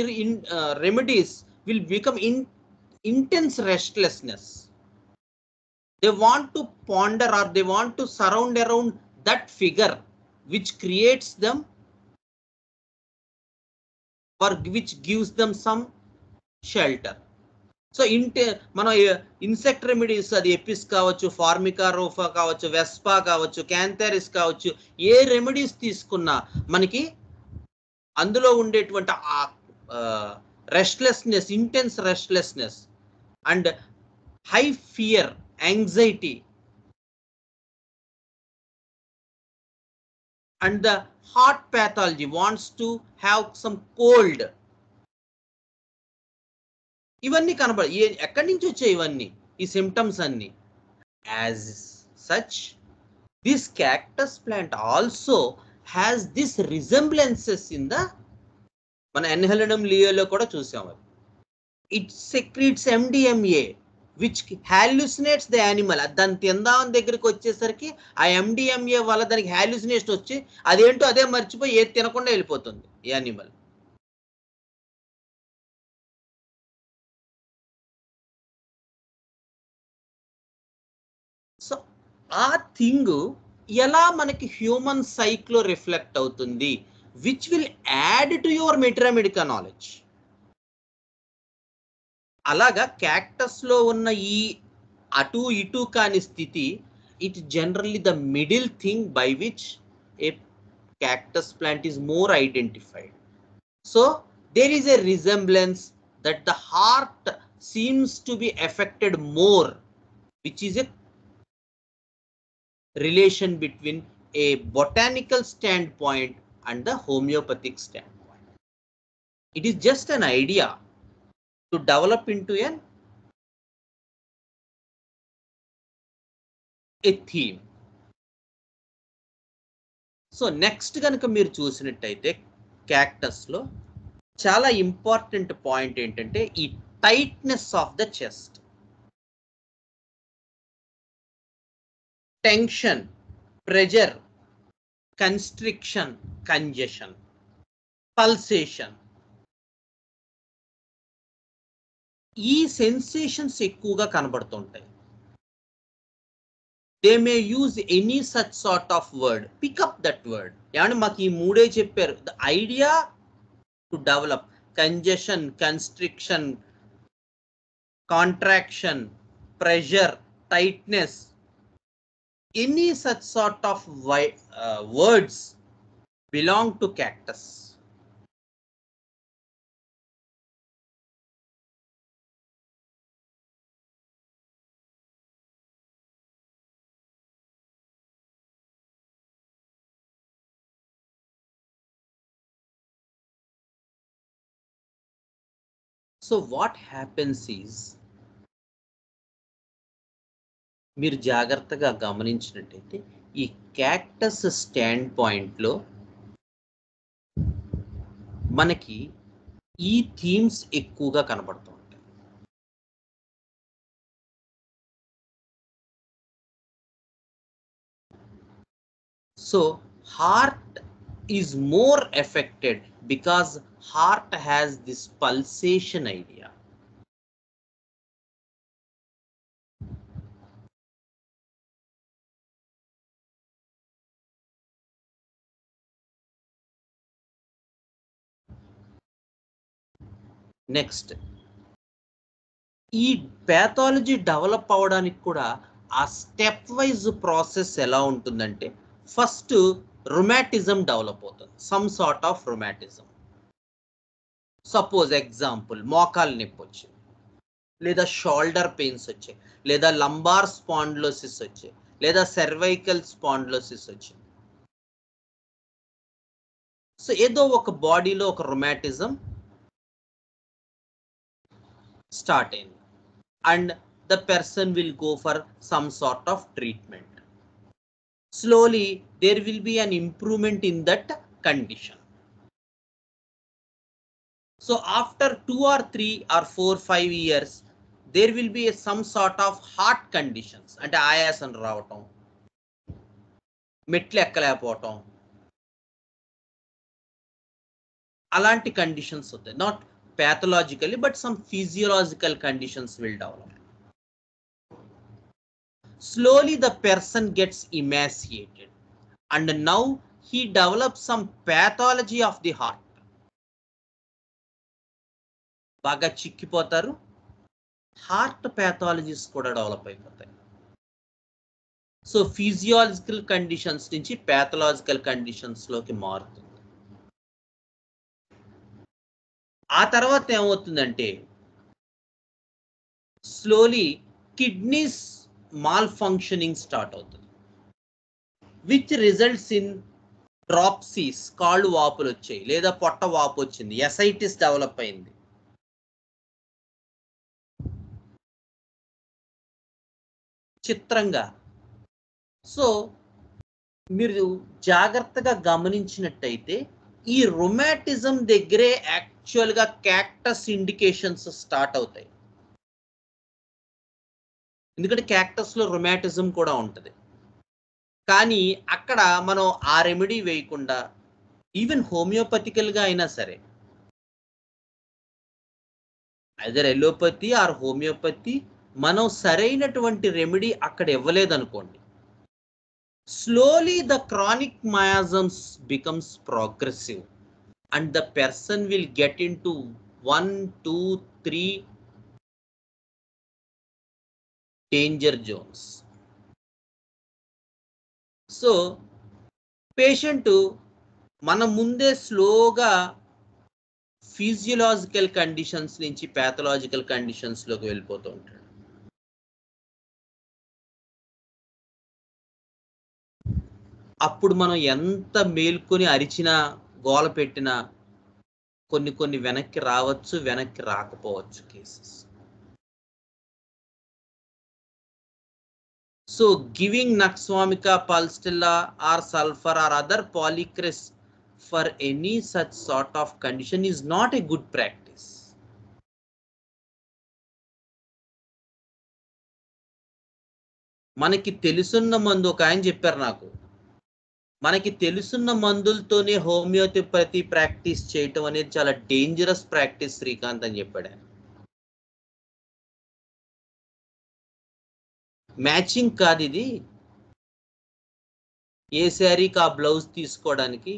Speaker 1: remedies will become intense restlessness. They want to ponder or they want to surround around that figure which creates them or which gives them some shelter. So మనం ఇన్సెక్ట్ రెమెడీస్ అది ఎపిస్ కావచ్చు, ఫార్మికా రోఫా కావచ్చు, వెస్పా కావచ్చు, క్యాంథారిస్ కావచ్చు, ఏ రెమెడీస్ తీసుకున్నా మనకి అందులో ఉండేటువంటి restlessness, intense restlessness and high fear, anxiety and the heart pathology wants to have some cold. ఇవన్నీ ఎక్కడి నుంచి వచ్చాయి ఇవన్నీ ఈ సిమ్టమ్స్ అన్ని? As such this cactus plant also has this resemblances in the, మన ఎన్హెలిడమ్ లియోలో కూడా చూసాం అది. It secretes MDMA which hallucinates the animal. దాన్ని తిందామని దగ్గరికి వచ్చేసరికి ఆ MDMA వల్ల దానికి హాల్యూసినేషన్ వచ్చి అదేంటో అదే మర్చిపోయి ఏది తినకుండా వెళ్ళిపోతుంది ఈ యానిమల్. సో ఆ థింగ్ ఎలా మనకి హ్యూమన్ సైక్లో రిఫ్లెక్ట్ అవుతుంది, which will add to your material knowledge. అలాగా క్యాక్టస్ లో ఉన్న ఈ అటు ఇటు కాని స్థితి, it generally the middle thing by which a cactus plant is more identified. So there is a resemblance that the heart seems to be affected more, which is a relation between a botanical standpoint and the homeopathic standpoint. It is just an idea to develop into a theme. So next కనుక మీరు చూసినట్టయితే క్యాక్టస్ లో చాలా ఇంపార్టెంట్ పాయింట్ ఏంటంటే ఈ tightness of the chest. Tension, pressure, constriction, congestion, pulsation, ఈ సెన్సేషన్స్ ఎక్కువగా కనబడుతుంటాయి. They may use any such sort of word. Pick up that word. Yani maki ee moode chepparu. The idea to develop congestion, constriction, contraction, pressure, tightness, any such sort of words belong to cactus. So what happens is, మీరు జాగ్రత్తగా గమనించినట్టయితే ఈ క్యాక్టస్ స్టాండ్ పాయింట్ లో మనకి ఈ థీమ్స్ ఎక్కువగా కనబడుతూ ఉంటాయి. So heart is more affected because heart has this pulsation idea. Next, ఈ ప్యాథాలజీ డెవలప్ అవడానికి కూడా ఆ స్టెప్ వైజ్ ప్రాసెస్ ఎలా ఉంటుందంటే, ఫస్ట్ rheumatism డెవలప్ అవుతుంది, some sort of rheumatism. Suppose example, మోకాలు నొప్పి వచ్చింది, లేదా షోల్డర్ పెయిన్స్ వచ్చాయి, లేదా లంబార్ స్పాండిలోసిస్ వచ్చాయి, లేదా సర్వైకల్ స్పాండిలోసిస్ వచ్చింది. సో ఏదో ఒక బాడీలో ఒక rheumatism స్టార్ట్ అయింది, and the person will go for some sort of treatment. Slowly there will be an improvement in that condition. So after 2 or 3 or 4, 5 years, there will be some sort of heart conditions. అంటే ఆయాసం రావటం, మెట్లు ఎక్కలేకపోవటం, అలాంటి కండిషన్స్ వస్తాయి. Not pathologically but some physiological conditions will develop. Slowly the person gets emaciated and now he develops some pathology of the heart. బాగా చిక్కిపోతారు, హార్ట్ ప్యాథాలజీస్ కూడా డెవలప్ అయిపోతాయి. సో ఫిజియాలజికల్ కండిషన్స్ నుంచి ప్యాథలాజికల్ కండిషన్స్ లోకి మారుతుంది. ఆ తర్వాత ఏమవుతుందంటే, స్లోలీ కిడ్నీస్ malfunctioning స్టార్ట్ అవుతుంది, విచ్ రిజల్ట్స్ ఇన్ డ్రాప్సీస్, కాళ్ళు వాపులు వచ్చాయి, లేదా పొట్ట వాపు వచ్చింది, ఎసైటిస్ డెవలప్ అయింది. చిత్రంగా, సో మీరు జాగ్రత్తగా గమనించినట్టయితే ఈ రొమాటిజం దగ్గరే యాక్చువల్గా క్యాక్టస్ ఇండికేషన్స్ స్టార్ట్ అవుతాయి. ఎందుకంటే క్యాక్టస్ లో రొమాటిజం కూడా ఉంటుంది, కానీ అక్కడ మనం ఆ రెమెడీ వేయకుండా, ఈవెన్ హోమియోపతికల్ గా అయినా సరే, ఐదర్ ఎలోపతి ఆర్ హోమియోపతి, మనం సరైనటువంటి రెమెడీ అక్కడ ఇవ్వలేదనుకోండి, slowly the chronic miasms becomes progressive and the person will get into 1, 2, 3 danger zones. So patient మన ముందే స్లోగా ఫిజియలాజికల్ కండిషన్స్ నుంచి ప్యాథలాజికల్ కండిషన్స్లోకి వెళ్ళిపోతూ ఉంటాడు. అప్పుడు మనం ఎంత మేల్కొని అరిచినా గోల పెట్టినా కొన్ని వెనక్కి రావచ్చు, వెనక్కి రాకపోవచ్చు cases. So giving nux vomica, pulsatilla or sulphur or other polychrests for any such sort of condition is not a good practice. మనకి తెలుసున్న మందు, ఒక ఆయన చెప్పారు నాకు, మనకి తెలుసున్న మందులతోనే హోమియోపతి ప్రాక్టీస్ చేయటం అనేది చాలా డేంజరస్ ప్రాక్టీస్ శ్రీకాంత్ అని చెప్పాడు. మ్యాచింగ్ కాదు ఇది, ఏ శారీకి ఆ బ్లౌజ్ తీసుకోవడానికి.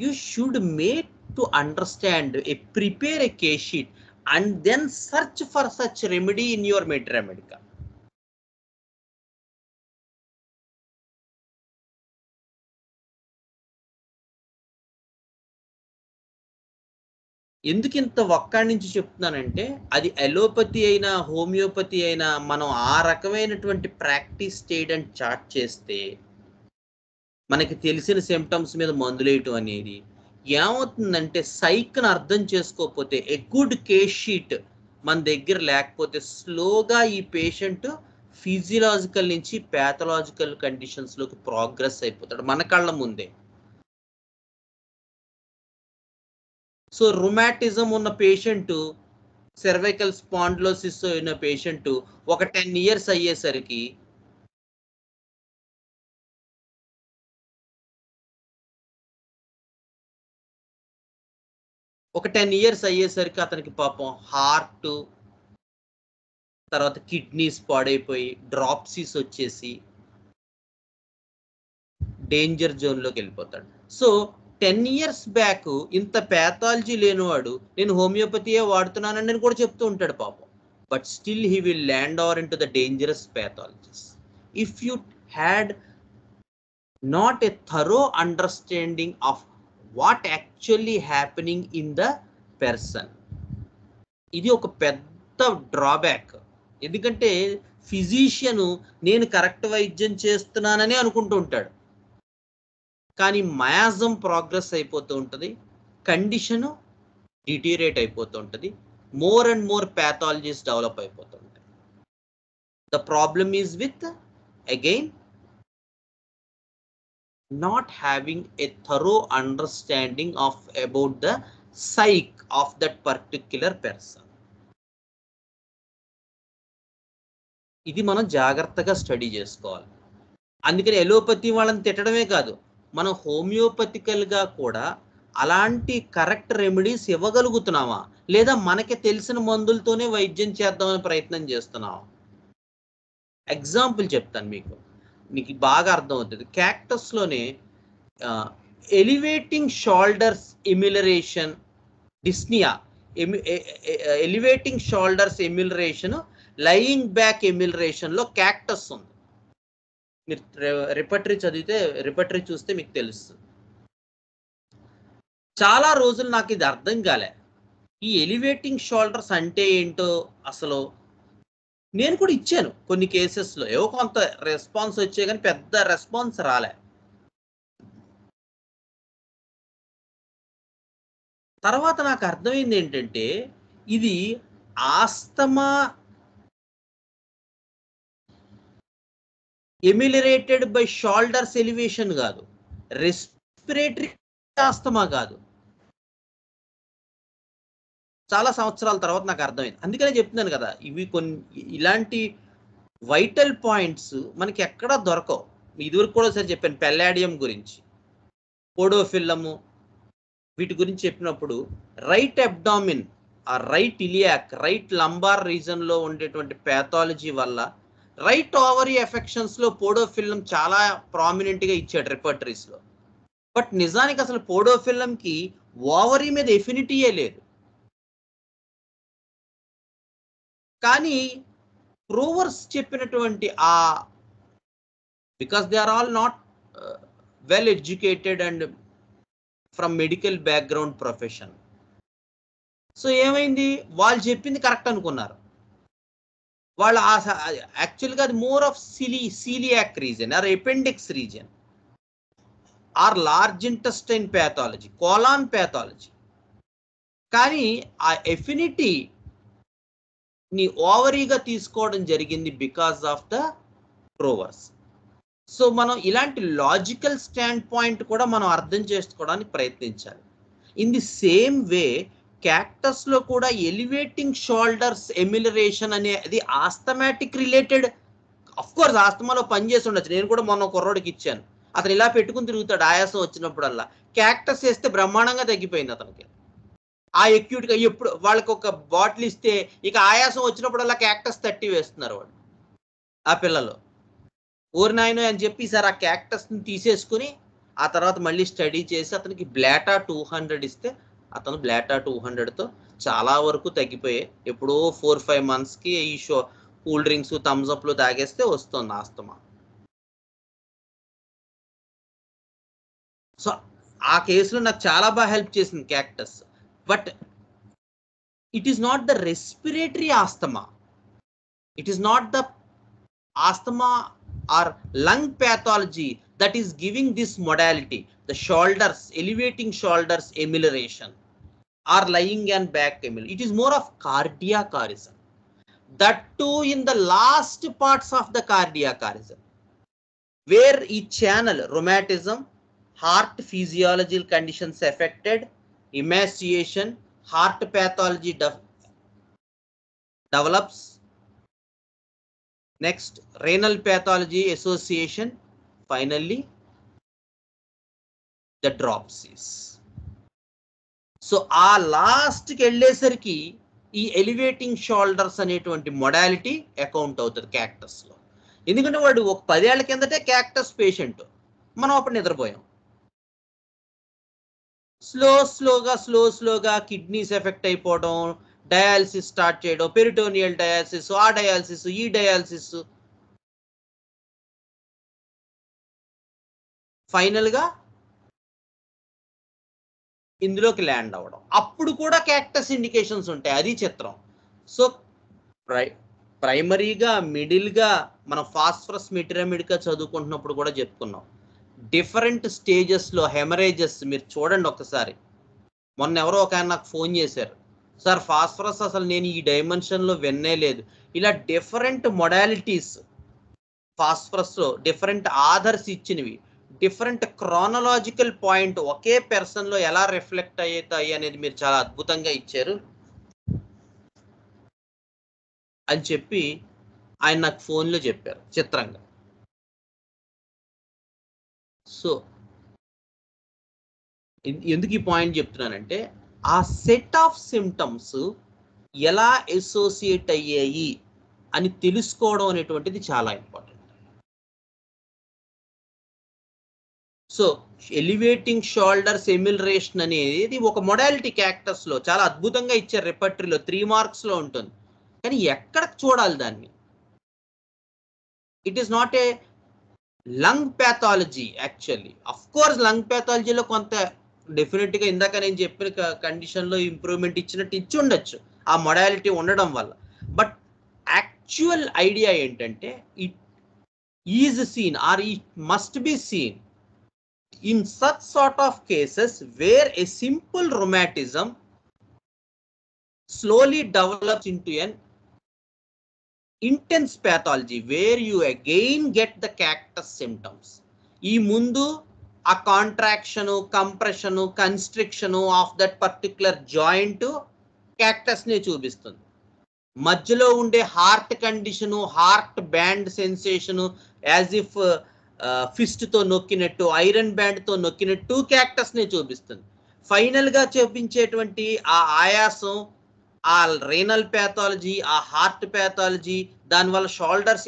Speaker 1: You should make to understand, prepare a case sheet and then search for such remedy in your Mitra Medica. ఎందుకు ఇంత ఒక్కడి నుంచి చెప్తున్నానంటే, అది అలోపతి అయినా హోమియోపతి అయినా మనం ఆ రకమైనటువంటి ప్రాక్టీస్ చేయడం స్టార్ట్ చేస్తే మనకి తెలిసిన సిమ్టమ్స్ మీద మందులు వేయటం అనేది ఏమవుతుందంటే, సైక్ని అర్థం చేసుకోకపోతే, ఏ గుడ్ కేస్ షీట్ మన దగ్గర లేకపోతే స్లోగా ఈ పేషెంట్ ఫిజియలాజికల్ నుంచి ప్యాథలాజికల్ కండిషన్స్లోకి ప్రోగ్రెస్ అయిపోతాడు మన కళ్ళ ముందే. సో రుమాటిజం ఉన్న పేషెంట్, సెర్వైకల్ స్పాండిలోసిస్ ఉన్న పేషెంట్ ఒక 10 years అయ్యేసరికి అతనికి పాపం హార్ట్, తర్వాత కిడ్నీస్ పాడైపోయి డ్రాప్సీస్ వచ్చేసి డేంజర్ జోన్లోకి వెళ్ళిపోతాడు. సో 10 years బ్యాక్ ఇంత ప్యాథాలజీ లేనివాడు నేను హోమియోపతియే వాడుతున్నానని నేను కూడా చెప్తూ ఉంటాడు పాపం. But still he will land over into the dangerous pathologies if you had not a thorough understanding of what actually happening in the person. ఇది ఒక పెద్ద డ్రాబ్యాక్. ఎందుకంటే ఫిజిషియన్ నేను కరెక్ట్ వైద్యం చేస్తున్నానని అనుకుంటూ ఉంటాడు, కానీ మయాజం ప్రోగ్రెస్ అయిపోతూ ఉంటుంది, కండిషన్ డిటీరియేట్ అయిపోతూ ఉంటుంది, మోర్ అండ్ మోర్ ప్యాథాలజీస్ డెవలప్ అయిపోతూ ఉంటాయి. The problem is with again not having a thorough understanding of about the psyche of that particular person. ఇది మనం జాగ్రత్తగా స్టడీ చేసుకోవాలి. అందుకని ఎలోపతి వాళ్ళని తిట్టడమే కాదు, మనం హోమియోపతికల్గా కూడా అలాంటి కరెక్ట్ రెమెడీస్ ఇవ్వగలుగుతున్నామా, లేదా మనకి తెలిసిన మందులతోనే వైద్యం చేద్దామని ప్రయత్నం చేస్తున్నామా. ఎగ్జాంపుల్ చెప్తాను మీకు బాగా అర్థమవుతుంది. క్యాక్టస్లోనే elevating shoulders amelioration dyspnoea, elevating shoulders amelioration, lying back ఎమ్యులరేషన్లో క్యాక్టస్ ఉంది. మీరు రిపటరీ చూస్తే మీకు తెలుస్తుంది. చాలా రోజులు నాకు ఇది అర్థం కాలే, ఈ ఎలివేటింగ్ షోల్డర్స్ అంటే ఏంటో. అసలు నేను కూడా ఇచ్చాను కొన్ని కేసెస్లో, ఏవో కొంత రెస్పాన్స్ వచ్చే కానీ పెద్ద రెస్పాన్స్ రాలే. తర్వాత నాకు అర్థమైంది ఏంటంటే, ఇది ఆస్తమా ఎమిలరేటెడ్ బై షోల్డర్స్ ఎలివేషన్ కాదు, రెస్పిరేటరీ ఆస్తమా కాదు. చాలా సంవత్సరాల తర్వాత నాకు అర్థమైంది. అందుకనే చెప్తున్నాను కదా, ఇవి ఇలాంటి వైటల్ పాయింట్స్ మనకి ఎక్కడా దొరకవు. ఇదివరకు కూడా సరే చెప్పాను, పెల్లాడియం గురించి, పోడోఫిల్లము, వీటి గురించి చెప్పినప్పుడు రైట్ అబ్డామిన్, ఆ రైట్ ఇలియాక్, రైట్ లంబార్ రీజన్లో ఉండేటువంటి ప్యాథాలజీ వల్ల రైట్ ఓవరీ ఎఫెక్షన్స్లో పోడోఫిల్లం చాలా ప్రామినెంట్గా ఇచ్చాడు రిపర్టరీస్లో. బట్ నిజానికి అసలు పోడోఫిల్లంకి ఓవరీ మీద ఎఫినిటీయే లేదు. కానీ ప్రూవర్స్ చెప్పినటువంటి ఆ because they are all not well educated and from medical background profession. సో ఏమైంది, వాళ్ళు చెప్పింది కరెక్ట్ అనుకున్నారు. వాళ్ళు యాక్చువల్గా అది more of celiac reason or appendix reason or large intestine pathology, colon pathology. కానీ ఆ ఎఫినిటీని ఓవరీగా తీసుకోవడం జరిగింది బికాస్ ఆఫ్ ద ప్రూవర్స్. సో మనం ఇలాంటి లాజికల్ స్టాండ్ పాయింట్ కూడా మనం అర్థం చేసుకోవడానికి ప్రయత్నించాలి. In the same way cactus లో కూడా ఎలివేటింగ్ షోల్డర్స్ ఎమిలరేషన్ అనేది ఆస్థమాటిక్ రిలేటెడ్. అఫ్ కోర్స్ ఆస్తమాలో పనిచేసి ఉండొచ్చు. నేను కూడా మొన్న కుర్రోడికి ఇచ్చాను, అతను ఇలా పెట్టుకుని తిరుగుతాడు ఆయాసం వచ్చినప్పుడల్లా. క్యాక్టస్ వేస్తే బ్రహ్మాండంగా తగ్గిపోయింది అతనికి ఆ ఎక్యూట్గా. ఎప్పుడు వాళ్ళకి ఒక బాటిల్ ఇస్తే ఇక ఆయాసం వచ్చినప్పుడల్లా క్యాక్టస్ తట్టి వేస్తున్నారు వాళ్ళు ఆ పిల్లలు. ఊరి నాయన అని చెప్పి సార్ ఆ క్యాక్టస్ని తీసేసుకుని ఆ తర్వాత మళ్ళీ స్టడీ చేసి అతనికి బ్లాటా 200 ఇస్తే అతను బ్లాటా 200తో చాలా వరకు తగ్గిపోయాయి. ఎప్పుడో 4-5 monthsకి ఈ కూల్ డ్రింక్స్ థమ్స్అప్లు తాగేస్తే వస్తుంది ఆస్తమా. సో ఆ కేసులో నాకు చాలా బాగా హెల్ప్ చేసింది cactus. But it is not the respiratory asthma, it is not the asthma or lung pathology that is giving this modality, the shoulders, elevating shoulders amelioration or lying and back emulation. It is more of cardiac origin, that too in the last parts of the cardiac origin, where each channel rheumatism, heart physiological conditions affected, emaciation, heart pathology develops. Next, renal pathology association, finally the dropsies. So ఆ లాస్ట్కి వెళ్ళేసరికి ఈ ఎలివేటింగ్ షోల్డర్స్ అనేటువంటి మొడాలిటీ అకౌంట్ అవుతుంది క్యాక్టస్లో. ఎందుకంటే వాడు ఒక 10 ఏళ్ల కిందటే క్యాక్టస్ పేషెంట్, మనం అప్పుడు నిద్రపోయాం. స్లోగా కిడ్నీస్ ఎఫెక్ట్ అయిపోవడం, డయాలసిస్ స్టార్ట్ చేయడం, పెరిటోనియల్ డయాలసిస్, ఆ డయాలసిస్ ఈ డయాలసిస్, ఫైనల్గా ఇందులోకి ల్యాండ్ అవ్వడం. అప్పుడు కూడా క్యాక్టస్ ఇండికేషన్స్ ఉంటాయి, అది చిత్రం. సో ప్రైమరీగా మిడిల్గా మనం ఫాస్ఫరస్ మెటిరామిడ్గా చదువుకుంటున్నప్పుడు కూడా చెప్పుకున్నాం, డిఫరెంట్ స్టేజెస్లో హెమరేజెస్ మీరు చూడండి ఒకసారి. మొన్న ఎవరో ఒక ఆయన నాకు ఫోన్ చేశారు, సార్ ఫాస్ఫరస్ అసలు నేను ఈ డైమెన్షన్లో విన్నే లేదు. ఇలా డిఫరెంట్ మొడాలిటీస్ ఫాస్ఫరస్లో డిఫరెంట్ ఆధర్స్ ఇచ్చినవి, డిఫరెంట్ క్రానలాజికల్ పాయింట్ ఒకే పర్సన్లో ఎలా రిఫ్లెక్ట్ అవుతాయి అనేది మీరు చాలా అద్భుతంగా ఇచ్చారు అని చెప్పి ఆయన నాకు ఫోన్లో చెప్పారు చిత్రంగా. సో ఎందుకు ఈ పాయింట్ చెప్తున్నానంటే ఆ సెట్ ఆఫ్ సిమ్టమ్స్ ఎలా అసోసియేట్ అయ్యాయి అని తెలుసుకోవడం అనేటువంటిది చాలా ఇంపార్టెంట్. సో ఎలివేటింగ్ షోల్డర్స్ ఎమిలరేషన్ అనేది ఒక మొడాలిటీ క్యాక్టస్లో చాలా అద్భుతంగా ఇచ్చారు, రెపర్టరీలో 3 మార్క్స్లో ఉంటుంది. కానీ ఎక్కడ చూడాలి దాన్ని? It is not a lung pathology actually. Of course lung ప్యాథాలజీలో కొంత డెఫినెట్గా ఇందాక నేను చెప్పిన కండిషన్లో ఇంప్రూవ్మెంట్ ఇచ్చినట్టు ఇచ్చి ఉండొచ్చు ఆ మొడాలిటీ ఉండడం వల్ల. బట్ యాక్చువల్ ఐడియా ఏంటంటే it is seen or it must be seen in such sort of cases where a simple rheumatism slowly develops into an intense pathology where you again get the cactus symptoms. ఈ ముందు ఆ contraction, compression, constriction of that particular joint cactus ని చూపిస్తుంది. మధ్యలో ఉండే heart condition, heart band sensation, as if ఫిస్ట్తో నొక్కినట్టు, ఐరన్ బ్యాండ్తో నొక్కినట్టు క్యాక్టస్ని చూపిస్తుంది. ఫైనల్గా చూపించేటువంటి ఆ ఆయాసం, ఆ రీనల్ ప్యాథాలజీ, ఆ హార్ట్ ప్యాథాలజీ, దానివల్ల షోల్డర్స్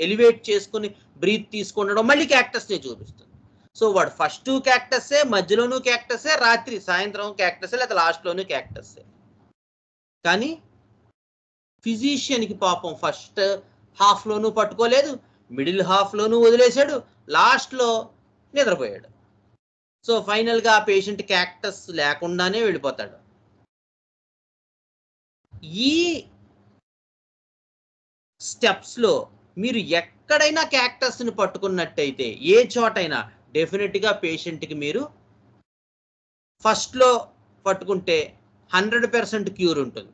Speaker 1: ఎలివేట్ చేసుకుని బ్రీత్ తీసుకుండడం మళ్ళీ క్యాక్టస్ని చూపిస్తుంది. సో వాడు ఫస్ట్ క్యాక్టస్సే, మధ్యలోనూ క్యాక్టస్సే, రాత్రి సాయంత్రం క్యాక్టస్సే, లేదా లాస్ట్లోనూ క్యాక్టస్సే. కానీ ఫిజిషియన్కి పాపం ఫస్ట్ హాఫ్లోనూ పట్టుకోలేదు, మిడిల్ హాఫ్లోనూ వదిలేశాడు, లాస్ట్లో నిద్రపోయాడు. సో ఫైనల్గా ఆ పేషెంట్ క్యాక్టస్ లేకుండానే వెళ్ళిపోతాడు. ఈ స్టెప్స్లో మీరు ఎక్కడైనా క్యాక్టస్ని పట్టుకున్నట్టయితే ఏ చోటైనా డెఫినెట్గా పేషెంట్కి మీరు ఫస్ట్లో పట్టుకుంటే 100% క్యూర్ ఉంటుంది.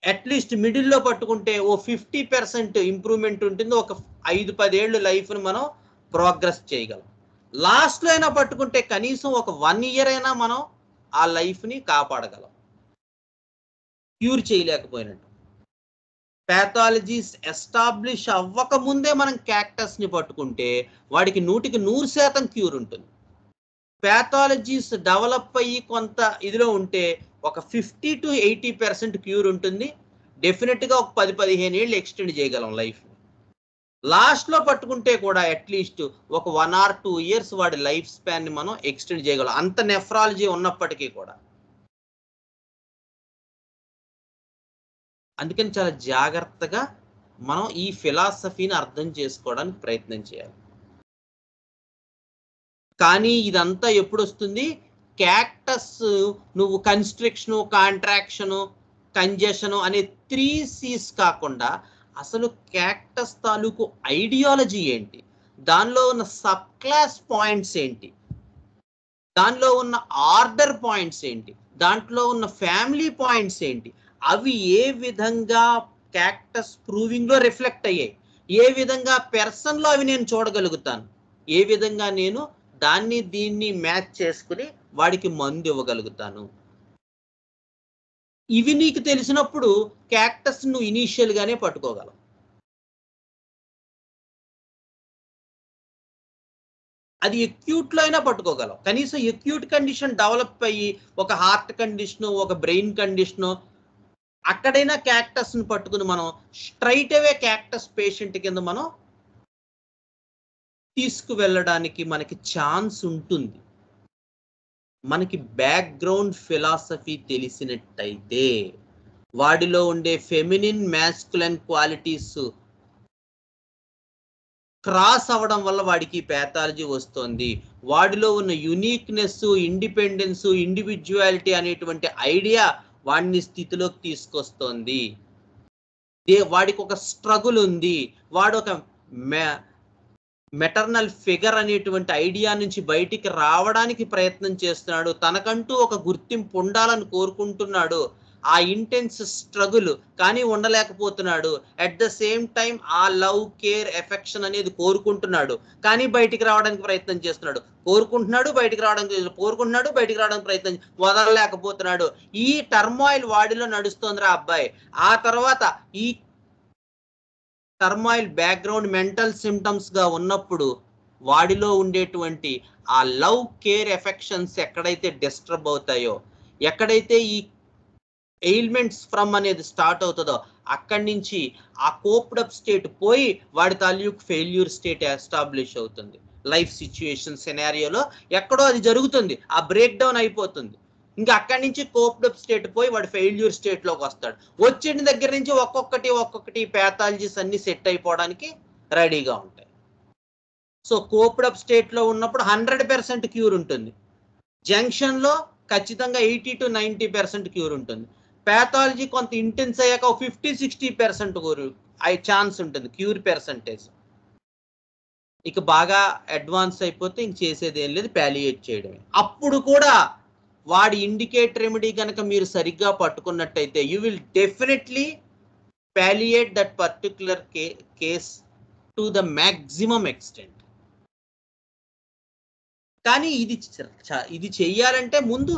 Speaker 1: అట్లీస్ట్ మిడిల్లో పట్టుకుంటే ఓ 50% ఇంప్రూవ్మెంట్ ఉంటుంది. ఒక 5-10 ఏళ్ళు లైఫ్ని మనం ప్రోగ్రెస్ చేయగలం. లాస్ట్లో అయినా పట్టుకుంటే కనీసం ఒక 1 ఇయర్ అయినా మనం ఆ లైఫ్ని కాపాడగలం, క్యూర్ చేయలేకపోయినట్టు. ప్యాథాలజీస్ ఎస్టాబ్లిష్ అవ్వక ముందే మనం క్యాక్టస్ని పట్టుకుంటే వాడికి 100% క్యూర్ ఉంటుంది. ప్యాథాలజీస్ డెవలప్ అయ్యి కొంత ఇదిలో ఉంటే ఒక 50 to 80% క్యూర్ ఉంటుంది. డెఫినెట్గా ఒక 10-15 ఏళ్ళు ఎక్స్టెండ్ చేయగలం లైఫ్. లాస్ట్లో పట్టుకుంటే కూడా అట్లీస్ట్ ఒక 1 or 2 years వాడి లైఫ్ స్పాన్ని మనం ఎక్స్టెండ్ చేయగలం, అంత నెఫ్రాలజీ ఉన్నప్పటికీ కూడా. అందుకని చాలా జాగ్రత్తగా మనం ఈ ఫిలాసఫీని అర్థం చేసుకోవడానికి ప్రయత్నం చేయాలి. కానీ ఇదంతా ఎప్పుడు వస్తుంది? క్యాక్టస్ నువ్వు కన్స్ట్రిక్షను, కాంట్రాక్షను, కంజెషను అనే 3 C's కాకుండా అసలు క్యాక్టస్ తాలూకు ఐడియాలజీ ఏంటి, దానిలో ఉన్న సబ్ క్లాస్ పాయింట్స్ ఏంటి, దానిలో ఉన్న ఆర్డర్ పాయింట్స్ ఏంటి, దాంట్లో ఉన్న ఫ్యామిలీ పాయింట్స్ ఏంటి, అవి ఏ విధంగా క్యాక్టస్ ప్రూవింగ్లో రిఫ్లెక్ట్ అయ్యాయి, ఏ విధంగా పెర్సన్లో అవి నేను చూడగలుగుతాను, ఏ విధంగా నేను దాన్ని దీన్ని మ్యాచ్ చేసుకుని వాడికి మందు ఇవ్వగలుగుతాను. ఇవి నీకు తెలిసినప్పుడు క్యాక్టస్ నువ్వు ఇనీషియల్ గానే పట్టుకోగలవు. అది ఎక్యూట్ లో అయినా పట్టుకోగలవు. కనీసం ఎక్యూట్ కండిషన్ డెవలప్ అయ్యి ఒక హార్ట్ కండిషన్, ఒక బ్రెయిన్ కండిషన్, అక్కడైనా క్యాక్టస్ ని పట్టుకుని మనం స్ట్రైట్ అవే క్యాక్టస్ పేషెంట్ కింద మనం తీసుకువెళ్ళడానికి మనకి ఛాన్స్ ఉంటుంది. మనకి బ్యాక్గ్రౌండ్ ఫిలాసఫీ తెలిసినట్టయితే, వాడిలో ఉండే ఫెమినిన్ మ్యాస్కులైన్ క్వాలిటీస్ క్రాస్ అవ్వడం వల్ల వాడికి ప్యాథాలజీ వస్తుంది. వాడిలో ఉన్న యునీక్నెస్, ఇండిపెండెన్స్, ఇండివిజువాలిటీ అనేటువంటి ఐడియా వాడిని స్థితిలోకి తీసుకొస్తుంది. వాడికి ఒక స్ట్రగుల్ ఉంది, వాడు ఒక మెటర్నల్ ఫిగర్ అనేటువంటి ఐడియా నుంచి బయటికి రావడానికి ప్రయత్నం చేస్తున్నాడు, తనకంటూ ఒక గుర్తింపు ఉండాలని కోరుకుంటున్నాడు. ఆ ఇంటెన్స్ స్ట్రగుల్ కానీ ఉండలేకపోతున్నాడు. అట్ ద సేమ్ టైం ఆ లవ్, కేర్, ఎఫెక్షన్ అనేది కోరుకుంటున్నాడు, కానీ బయటికి రావడానికి ప్రయత్నం చేస్తున్నాడు. కోరుకుంటున్నాడు, బయటికి రావడానికి కోరుకుంటున్నాడు, బయటికి రావడానికి ప్రయత్నం వదలలేకపోతున్నాడు. ఈ టర్మాయిల్ వాడిలో నడుస్తోందిరా అబ్బాయి. ఆ తర్వాత ఈ టర్మాయిల్ బ్యాక్గ్రౌండ్ మెంటల్ సిమ్టమ్స్ గా ఉన్నప్పుడు వాడిలో ఉండేటువంటి ఆ లవ్, కేర్, ఎఫెక్షన్స్ ఎక్కడైతే డిస్టర్బ్ అవుతాయో, ఎక్కడైతే ఈ ఎయిల్మెంట్స్ ఫ్రమ్ అనేది స్టార్ట్ అవుతుందో, అక్కడి నుంచి ఆ కోప్డ్ అప్ స్టేట్ పోయి వాడి తాలూకు ఫెయిల్యూర్ స్టేట్ ఎస్టాబ్లిష్ అవుతుంది. లైఫ్ సిచ్యుయేషన్ సినారియోలో ఎక్కడో అది జరుగుతుంది, ఆ బ్రేక్ డౌన్ అయిపోతుంది. ఇంకా అక్కడి నుంచి కోప్డ్ అప్ స్టేట్ పోయి వాడు ఫెయిల్యూర్ స్టేట్ లోకి వస్తాడు. వచ్చిన దగ్గర నుంచి ఒక్కొక్కటి ప్యాథాలజీస్ అన్ని సెట్ అయిపోవడానికి రెడీగా ఉంటాయి. సో కోప్డ్ అప్ స్టేట్ లో ఉన్నప్పుడు 100% క్యూర్ ఉంటుంది. జంక్షన్ లో ఖచ్చితంగా 80 to 90% క్యూర్ ఉంటుంది. ప్యాథాలజీ కొంత ఇంటెన్స్ అయ్యాక 50-60% ఛాన్స్ ఉంటుంది క్యూర్ పర్సంటేజ్. ఇక బాగా అడ్వాన్స్ అయిపోతే ఇంక చేసేది ఏం లేదు, ప్యాలియేట్ చేయడమే. అప్పుడు కూడా వాడి ఇండికేట్ రెమెడీ కనుక మీరు సరిగ్గా పట్టుకున్నట్టయితే you will definitely palliate that particular case to the maximum extent. కానీ ఇది చెయ్యాలంటే ముందు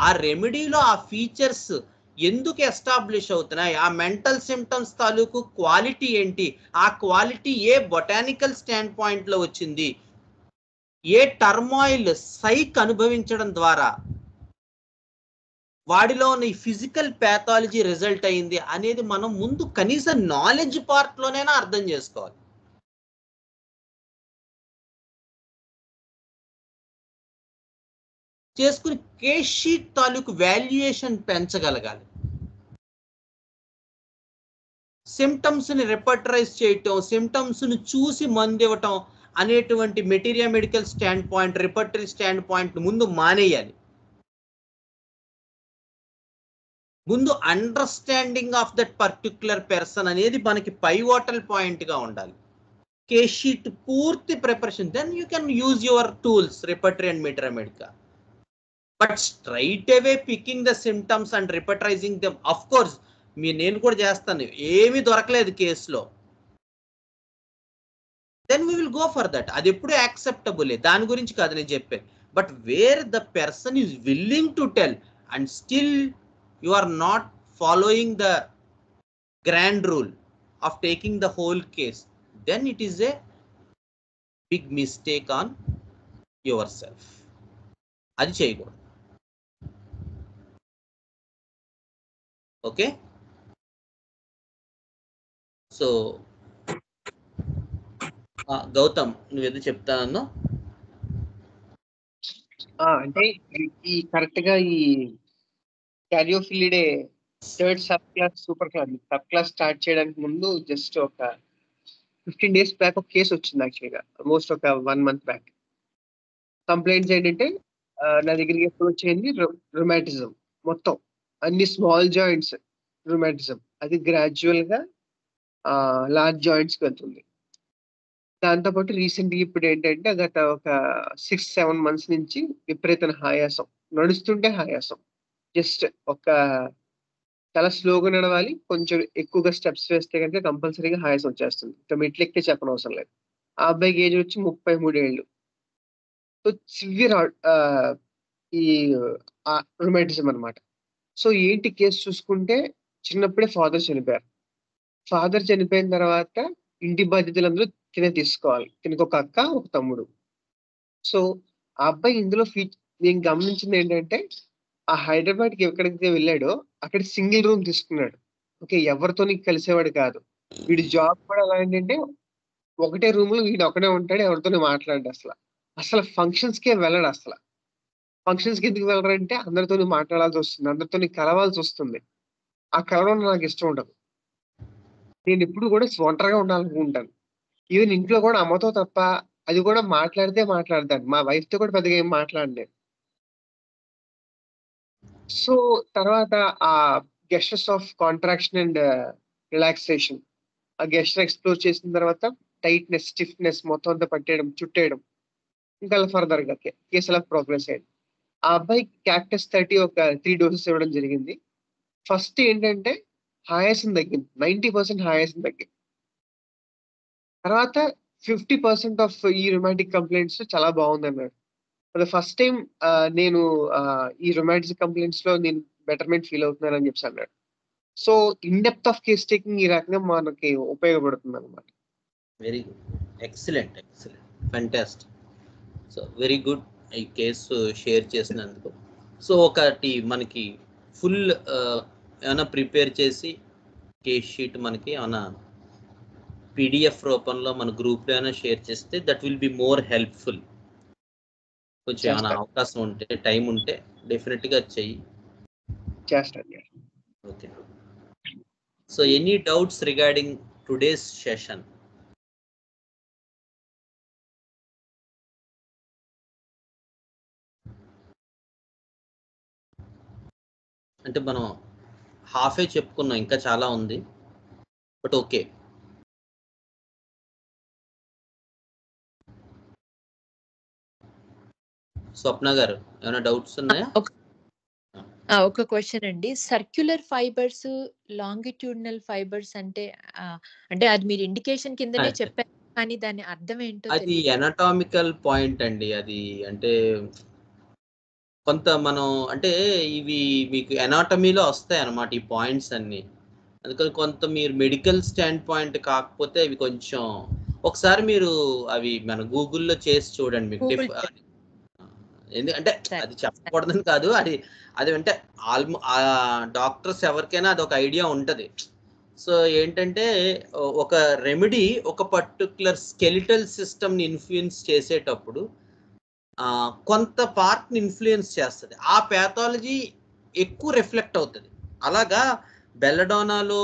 Speaker 1: ఆ రెమెడీలో ఆ ఫీచర్స్ ఎందుకు ఎస్టాబ్లిష్ అవుతున్నాయి, ఆ మెంటల్ సిమ్టమ్స్ తాలూకు క్వాలిటీ ఏంటి, ఆ క్వాలిటీ ఏ బొటానికల్ స్టాండ్ పాయింట్ లో వచ్చింది, ఏ టర్మాయిల్ సైక్ అనుభవించడం ద్వారా వాడిలో ఉన్న ఈ ఫిజికల్ ప్యాథాలజీ రిజల్ట్ అయింది అనేది మనం ముందు కనీసం నాలెడ్జ్ పార్ట్ లోనైనా అర్థం చేసుకోవాలి. చేసుకుని కేస్ షీట్ తాలూకు వాల్యుయేషన్ పెంచగలగాలి. సిమ్టమ్స్ని రెపర్టరైజ్ చేయటం, సిమ్టమ్స్ని చూసి మందు ఇవ్వటం అనేటువంటి material medical standpoint, repertory standpoint ముందు మానేయాలి. ముందు understanding of that particular person అనేది మనకి పైవోటల్ పాయింట్గా ఉండాలి. కేస్ షీట్ పూర్తి preparation, then you can use your tools repertory and material medical. But straight away picking the symptoms and repertorising them, of course నేను కూడా చేస్తాను, ఏమీ దొరకలేదు కేసులో, then we will go for that. అది ఎప్పుడు యాక్సెప్టబుల్, దాని గురించి కాదు నేను చెప్పేది. But where the person is willing to tell and still you are not following the grand rule of taking the whole case, then it is a big mistake on yourself. అది చేయకూడదు. ఓకే, సో గౌతమ్ నువ్వేదో చెప్తానన్నా?
Speaker 6: అంటే ఈ కరెక్ట్ గా ఈ క్యారియోఫిలిడే థర్డ్ సబ్ క్లాస్ స్టార్ట్ చేయడానికి ముందు జస్ట్ ఒక 15 days బ్యాక్ ఒక కేసు వచ్చింది. యాక్చువల్గా ఆల్మోస్ట్ ఒక 1 month బ్యాక్. కంప్లైంట్స్ ఏంటంటే నా దగ్గరికి ఎప్పుడు వచ్చింది రుమాటిజం, మొత్తం అన్ని స్మాల్ జాయింట్స్ రుమాటిజం, అది గ్రాడ్యువల్ గా లార్జ్ జాయింట్స్కి వెళ్తుంది. దాంతోపాటు రీసెంట్గా ఇప్పుడు ఏంటంటే గత ఒక 6-7 months నుంచి విపరీతమైన ఆయాసం, నడుస్తుంటే ఆయాసం, జస్ట్ ఒక చాలా స్లోగా నడవాలి, కొంచెం ఎక్కువగా స్టెప్స్ వేస్తే కనుక కంపల్సరీగా ఆయాసం వచ్చేస్తుంది. ఇంకా మెట్లు ఎక్కే చెప్పనవసరం లేదు. ఆ అబ్బాయికి ఏజ్ వచ్చి 33 ఏళ్ళు. సో సివియర్ ఈ రుమాటిజం అనమాట. సో ఏంటి కేసు చూసుకుంటే చిన్నప్పుడే ఫాదర్ చనిపోయారు. ఫాదర్ చనిపోయిన తర్వాత ఇంటి బాధ్యతలందరూ తినే తీసుకోవాలి. తినకు ఒక అక్క, ఒక తమ్ముడు. సో ఆ అబ్బాయి ఇందులో నేను గమనించింది ఏంటంటే ఆ హైదరాబాద్కి ఎక్కడికైతే వెళ్ళాడో అక్కడ సింగిల్ రూమ్ తీసుకున్నాడు. ఓకే, ఎవరితో కలిసేవాడు కాదు. వీడి జాబ్ కూడా ఎలా ఏంటంటే ఒకటే రూమ్ లో వీడు ఒకడే ఉంటాడు, ఎవరితోనే మాట్లాడు. అసలు ఫంక్షన్స్ కే వెళ్ళడు. అసలు ఫంక్షన్స్ కి ఎందుకు వెళ్ళరంటే అందరితో మాట్లాడాల్సి వస్తుంది, అందరితో కలవాల్సి వస్తుంది. ఆ కలవడం నాకు ఇష్టం ఉండదు. నేను ఎప్పుడు కూడా ఒంటరిగా ఉండాలనుకుంటాను. ఈవెన్ ఇంట్లో కూడా అమ్మతో తప్ప, అది కూడా మాట్లాడితే మాట్లాడతాను, మా వైఫ్ తో కూడా పెద్దగా ఏం మాట్లాడలేదు. సో తర్వాత ఆ gestures of contraction and relaxation, ఆ గెస్టర్ ఎక్స్ప్లోర్ చేసిన తర్వాత టైట్నెస్, స్టిఫ్నెస్ మొత్తం అంతా పట్టేయడం, చుట్టేయడం, ఇంకా ఫర్దర్ గా కేసు అలా ప్రోగ్రెస్ అయ్యింది. ఆ అబ్బాయి క్యాక్టస్ 30 ఒక 3 doses ఇవ్వడం జరిగింది. ఫస్ట్ ఏంటంటే ఆయాసం తగ్గింది, 90% ఆయాసం తగ్గింది. తర్వాత 50% ఆఫ్ ఈ రొమాంటిక్ కంప్లైంట్స్ చాలా బాగుంది అన్నాడు. ఫస్ట్ టైం నేను ఈ రొమాంటిక్ కంప్లైంట్స్ లో నేను బెటర్మెంట్ ఫీల్ అవుతున్నానని చెప్పి అన్నాడు. So in depth of case taking ఈ రకంగా మనకి ఉపయోగపడుతుంది అనమాట.
Speaker 1: Very good, excellent, fantastic. So very good ఈ కేసు షేర్ చేసినందుకు. సో ఒకటి మనకి ఫుల్ ఏమైనా ప్రిపేర్ చేసి కేస్ షీట్ మనకి ఏమైనా PDF రూపంలో మన గ్రూప్లో అయినా షేర్ చేస్తే that will be more helpful. కొంచెం ఏమైనా అవకాశం ఉంటే, టైం ఉంటే డెఫినెట్గా చెయ్యి. Okay, so any doubts regarding today's session? అంటే మనం హాఫే చెప్పుకున్నాం, ఇంకా చాలా ఉంది, బట్ ఓకే. స్వప్న గారు ఏమైనా డౌట్స్ ఉన్నాయా?
Speaker 2: ఒక క్వశ్చన్ అండి. సర్క్యులర్ ఫైబర్స్, లాంగిట్యూడినల్ ఫైబర్స్ అంటే అది మీరు ఇండికేషన్ కిందనే చెప్పారు, కానీ దాని అర్థం ఏంటో?
Speaker 1: అది ఎనాటామికల్ పాయింట్ అండి. అది అంటే కొంత మనం అంటే ఇవి మీకు ఎనాటమీలో వస్తాయి అన్నమాట ఈ పాయింట్స్ అన్ని. అందుకని కొంత మీరు మెడికల్ స్టాండ్ పాయింట్ కాకపోతే అవి కొంచెం ఒకసారి మీరు అవి మన గూగుల్లో చేసి చూడండి. మీకు ఎందుకంటే అది చెప్పకూడదని కాదు, అది అంటే డాక్టర్స్ ఎవరికైనా అది ఒక ఐడియా ఉంటుంది. సో ఏంటంటే ఒక రెమెడీ ఒక పర్టికులర్ స్కెలిటల్ సిస్టమ్ని ఇన్ఫ్లుయెన్స్ చేసేటప్పుడు కొంత పార్ట్ని ఇన్ఫ్లుయెన్స్ చేస్తుంది, ఆ ప్యాథాలజీ ఎక్కువ రిఫ్లెక్ట్ అవుతుంది. అలాగా బెల్లడోనాలో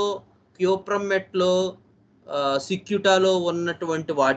Speaker 1: క్యూప్రమెట్లో సిక్యూటాలో ఉన్నటువంటి వాటి